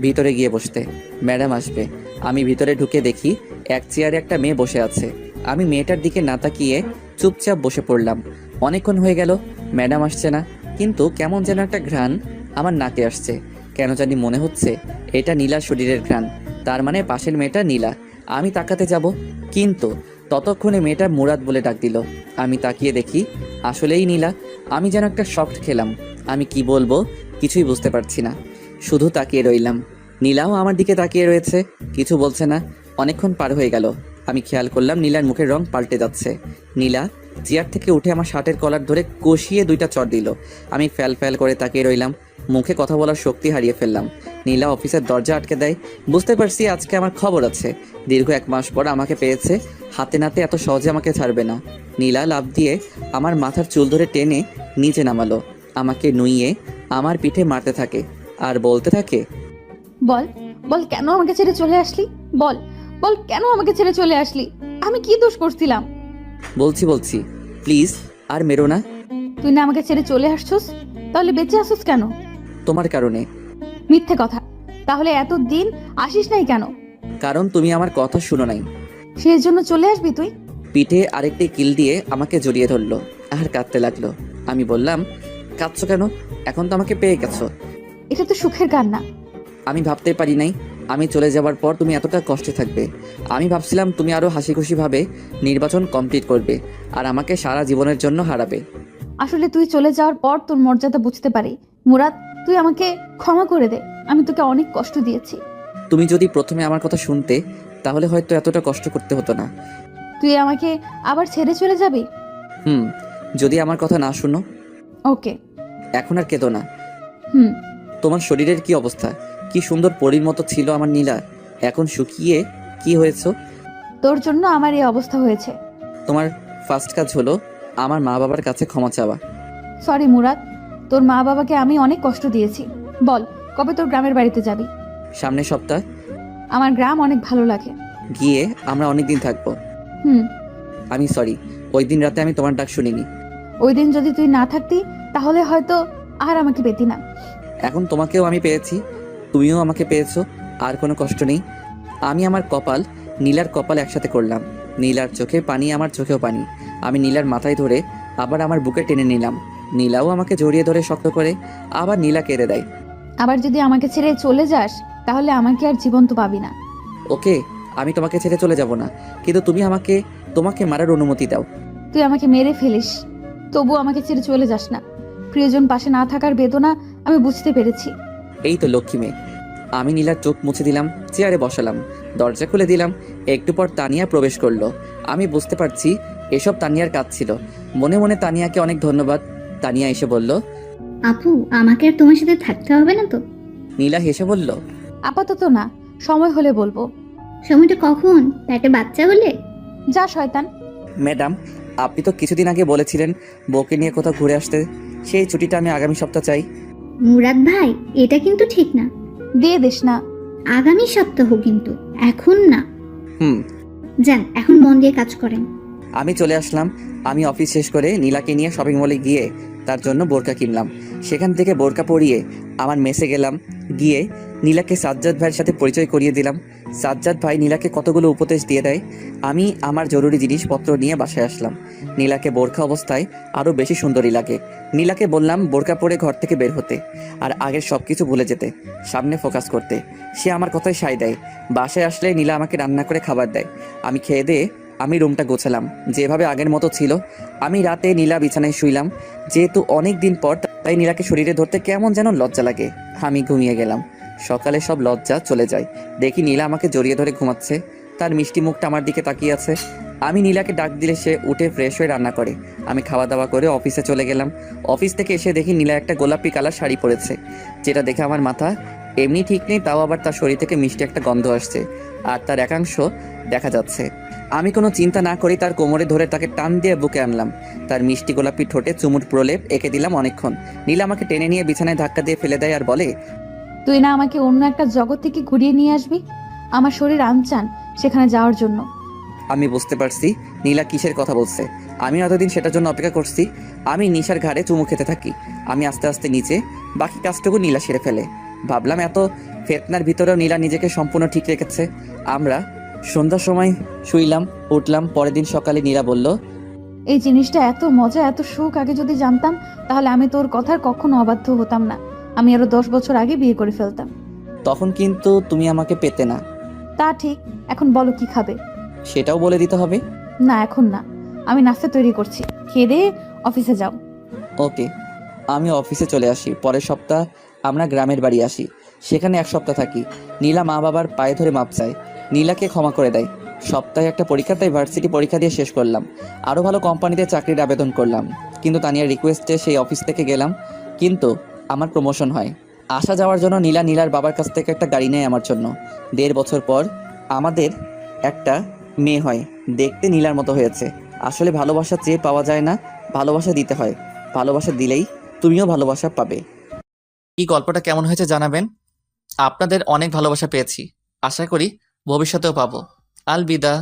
ভিতরে গিয়ে বসতে, ম্যাডাম আসবে। আমি ভিতরে ঢুকে দেখি এক চেয়ারে একটা মেয়ে বসে আছে। আমি মেয়েটার দিকে না তাকিয়ে চুপচাপ বসে পড়লাম। অনেকক্ষণ হয়ে গেল, ম্যাডাম আসছে না, কিন্তু কেমন যেন একটা ঘ্রাণ আমার নাকে আসছে। কেন জানি মনে হচ্ছে এটা নীলার শরীরের ঘ্রাণ, তার মানে পাশের মেয়েটা নীলা। আমি তাকাতে যাব, কিন্তু ততক্ষণে মেয়েটা মুরাদ বলে ডাক দিল। আমি তাকিয়ে দেখি আসলেই নীলা। আমি যেন একটা শক্ট খেলাম। আমি কি বলবো কিছুই বুঝতে পারছি না, শুধু তাকিয়ে রইলাম। নীলাও আমার দিকে তাকিয়ে রয়েছে, কিছু বলছে না। অনেকক্ষণ পার হয়ে গেল। আমি খেয়াল করলাম নীলার মুখের রং পাল্টে যাচ্ছে। নীলা চেয়ার থেকে উঠে আমার শার্টের কলার ধরে কষিয়ে 2টা চড় দিল। আমি ফ্যাল ফ্যাল করে তাকিয়ে রইলাম, মুখে কথা বলার শক্তি হারিয়ে ফেললাম। নীলা অফিসের দরজা আটকে দেয়। বুঝতে পারছি আজকে আমার খবর আছে। দীর্ঘ 1 মাস পর আমাকে পেয়েছে, হাতে নাতে এত সহজে আমাকে ছাড়বে না। নীলা লাফ দিয়ে আমার মাথার চুল ধরে টেনে নিচে নামালো। আমাকে নুইয়ে আমার পিঠে মারতে থাকে আর বলতে থাকে, বল, বল কেন আমাকে ছেড়ে চলে আসলি? বল, বল কেন আমাকে ছেড়ে চলে আসলি? আমি কি দোষ করছিলাম? বলছি প্লিজ আর মেরো না। তুই না আমাকে ছেড়ে চলে আসছস, তাহলে বেঁচে আসছস কেন? তোমার কারণে। মিথ্যে কথা। তাহলে এতদিন আসিস নাই কেন? কারণ তুমি আমার কথা শুনো নাই। সেই জন্য চলে আসবি তুই? পিঠে আরেকটি কিল দিয়ে আমাকে জড়িয়ে ধরলো আর কাঁদতে লাগলো। আমি বললাম, কাঁদছো কেন? এখন তো আমাকে পেয়ে গেছো। এটা তো সুখের কান্না। আমি ভাবতে পারি নাই আমি চলে যাবার পর তুমি এতটা কষ্টে থাকবে। আমি ভাবছিলাম তুমি আরো হাসি খুশি ভাবে নির্বাচন কমপ্লিট করবে আর আমাকে সারা জীবনের জন্য হারাবে। আসলে তুই চলে যাওয়ার পর তোর মর্যাদা বুঝতে পারি। মুরাদ, তুই আমাকে ক্ষমা করে দে। আমি তোকে অনেক কষ্ট দিয়েছি। তুমি যদি প্রথমে আমার কথা শুনতে, তাহলে হয়তো এতটা কষ্ট করতে হতো না। তুই আমাকে আবার ছেড়ে চলে যাবি? যদি আমার কথা না শুনো। ওকে। এখন আর কেঁদো না। হুম। তোমার শরীরের কি অবস্থা? কি সুন্দর পরীর মতো ছিল আমার নীলা, এখন শুকিয়ে কি হয়েছো? তোর জন্য আমার এই অবস্থা হয়েছে। তোমার ফার্স্ট কাজ হলো আমার মা বাবার কাছে ক্ষমা চাওয়া। সরি মুরাদ, তোর মা বাবাকে আমি অনেক কষ্ট দিয়েছি। বল, কবে তোর গ্রামের বাড়িতে যাবি? সামনের সপ্তাহ। আমার গ্রাম অনেক ভালো লাগে। গিয়ে আমরা অনেক দিন থাকবো। আমি সরি, ওই দিন রাতে আমি তোমার ডাক শুনিনি। ওই দিন যদি তুই না থাকতি তাহলে হয়তো আর আমাকে পেতি না। এখন তোমাকেও আমি পেয়েছি, তুমিও আমাকে পেয়েছো, আর কোনো কষ্ট নেই। আমি আমার কপাল নীলার কপাল একসাথে করলাম। নীলার চোখে পানি, আমার চোখেও পানি। আমি নীলার মাথায় ধরে আবার আমার বুকে টেনে নিলাম। নীলাও আমাকে জড়িয়ে ধরে শক্ত করে, আবার নীলা কেড়ে দেয়। আবার যদি আমাকে ছেড়ে চলে যাস তাহলে আমাকে আর জীবন্ত পাবি না। ওকে, আমি তোমাকে ছেড়ে চলে যাব না, কিন্তু তুমি তোমাকে মারার অনুমতি দাও। তুই আমাকে মেরে ফেলিস, তবু আমাকে ছেড়ে চলে যাস না। প্রিয়জন পাশে না থাকার বেদনা আমি বুঝতে পেরেছি। এই তো লক্ষ্মী মেয়ে। আমি নীলার চোখ মুছে দিলাম, চেয়ারে বসালাম, দরজা খুলে দিলাম। একটু পর তানিয়া প্রবেশ করলো। আমি বুঝতে পারছি এসব তানিয়ার কাজ ছিল। মনে মনে তানিয়াকে অনেক ধন্যবাদ। তানিয়া এসে বলল, আপু আমাকে আর তোমার সাথে থাকতে হবে না তো? নীলা হেসে বলল, আপাতত না, সময় হলে বলবো। সময়টা কখন? পেটে বাচ্চা হলে? যা শয়তান। ম্যাডাম, আপনি তো কিছুদিন আগে বলেছিলেন বউকে নিয়ে কোথাও ঘুরে আসতে। সেই ছুটিটা আমি আগামী সপ্তাহ চাই। মুরাদ ভাই, এটা কিন্তু ঠিক না। দিয়ে দিস না। আগামী সপ্তাহ কিন্তু, এখন না। হুম। যান, এখন মন দিয়ে কাজ করেন। আমি চলে আসলাম। আমি অফিস শেষ করে নীলাকে নিয়ে শপিং মলে গিয়ে তার জন্য বোরকা কিনলাম। সেখান থেকে বোরকা পরিয়ে আমার মেসে গেলাম। গিয়ে নীলাকে সাজ্জাদ ভাইয়ের সাথে পরিচয় করিয়ে দিলাম। সাজ্জাদ ভাই নীলাকে কতগুলো উপদেশ দিয়ে দেয়। আমি আমার জরুরি জিনিসপত্র নিয়ে বাসায় আসলাম। নীলাকে বোরকা অবস্থায় আরও বেশি সুন্দরী লাগে। নীলাকে বললাম বোরকা পরে ঘর থেকে বের হতে, আর আগের সব কিছু ভুলে যেতে, সামনে ফোকাস করতে। সে আমার কথায় সায় দেয়। বাসায় আসলে নীলা আমাকে রান্না করে খাবার দেয়। আমি খেয়ে দিয়ে আমি রুমটা গোছালাম যেভাবে আগের মতো ছিল। আমি রাতে নীলা বিছানায় শুইলাম। যেহেতু অনেক দিন পর, তাই নীলাকে শরীরে ধরতে কেমন যেন লজ্জা লাগে। আমি ঘুমিয়ে গেলাম। সকালে সব লজ্জা চলে যায়। দেখি নীলা আমাকে জড়িয়ে ধরে ঘুমাচ্ছে। তার মিষ্টি মুখটা আমার দিকে তাকিয়ে আছে। আমি নীলাকে ডাক দিলে সে উঠে ফ্রেশ হয়ে রান্না করে। আমি খাওয়া দাওয়া করে অফিসে চলে গেলাম। অফিস থেকে এসে দেখি নীলা একটা গোলাপি কালার শাড়ি পরেছে, যেটা দেখে আমার মাথা এমনি ঠিক নেই, তাও আবার তার শরীর থেকে মিষ্টি একটা গন্ধ আসছে, আর তার একাংশ দেখা যাচ্ছে। আমি কোনো চিন্তা না করি তার কোমরে ধরে তাকে টান দিয়ে বুকে আনলাম। তার মিষ্টি গোলাপি ঠোঁটে চুমুর প্রলেপ এঁকে দিলাম অনেকক্ষণ। নীলা আমাকে টেনে নিয়ে বিছানায় ধাক্কা দিয়ে ফেলে দেয় আর বলে, তুই না আমাকে অন্য একটা জগৎ থেকে ঘুরিয়ে নিয়ে আসবি? আমার শরীর আনচান সেখানে যাওয়ার জন্য। আমি বুঝতে পারছি নীলা কিসের কথা বলছে। আমি এতদিন সেটার জন্য অপেক্ষা করছি। আমি নিশার ঘাড়ে চুমু খেতে থাকি। আমি আস্তে আস্তে নিচে, বাকি কাজটুকু নীলা সেরে ফেলে। ভাবলাম এত ফেতনার ভিতরেও নীলা নিজেকে সম্পূর্ণ ঠিক রেখেছে। আমরা সন্ধ্যার সময় শুইলাম, উঠলাম। পরের দিন সকালে নীলা বলল, এই জিনিসটা এত মজা, এত সুখ আগে যদি জানতাম তাহলে আমি তোর কথার কখনো অবাধ্য হতাম না। আমি আরো 10 বছর আগে বিয়ে করে ফেলতাম। তখন কিন্তু তুমি আমাকে পেতে না। তা ঠিক, এখন বলো কি খাবে? সেটাও বলে দিতে হবে। না এখন না, আমি নাস্তা তৈরি করছি, খেয়ে দিয়ে অফিসে যাও। ওকে। আমি অফিসে চলে আসি। পরের সপ্তাহ আমরা গ্রামের বাড়ি আসি। সেখানে 1 সপ্তাহ থাকি। নীলা মা বাবার পায়ে ধরে মাপ চায়। নীলাকে ক্ষমা করে দেয়। সপ্তাহে একটা পরীক্ষা, তাই ভার্সিটি পরীক্ষা দিয়ে শেষ করলাম। আরও ভালো কোম্পানিতে চাকরির আবেদন করলাম। কিন্তু তানিয়ার রিকোয়েস্টে সেই অফিস থেকে গেলাম। কিন্তু আমার প্রমোশন হয়। আসা যাওয়ার জন্য নীলার বাবার কাছ থেকে একটা গাড়ি নেয় আমার জন্য। 1.5 বছর পর আমাদের একটা মেয়ে হয়। দেখতে নীলার মতো হয়েছে। আসলে ভালোবাসা চেয়ে পাওয়া যায় না, ভালোবাসা দিতে হয়। ভালোবাসা দিলেই তুমিও ভালোবাসা পাবে। এই গল্পটা কেমন হয়েছে জানাবেন। আপনাদের অনেক ভালোবাসা পেয়েছি, আশা করি ভবিষ্যতেও পাবো। আলবিদা।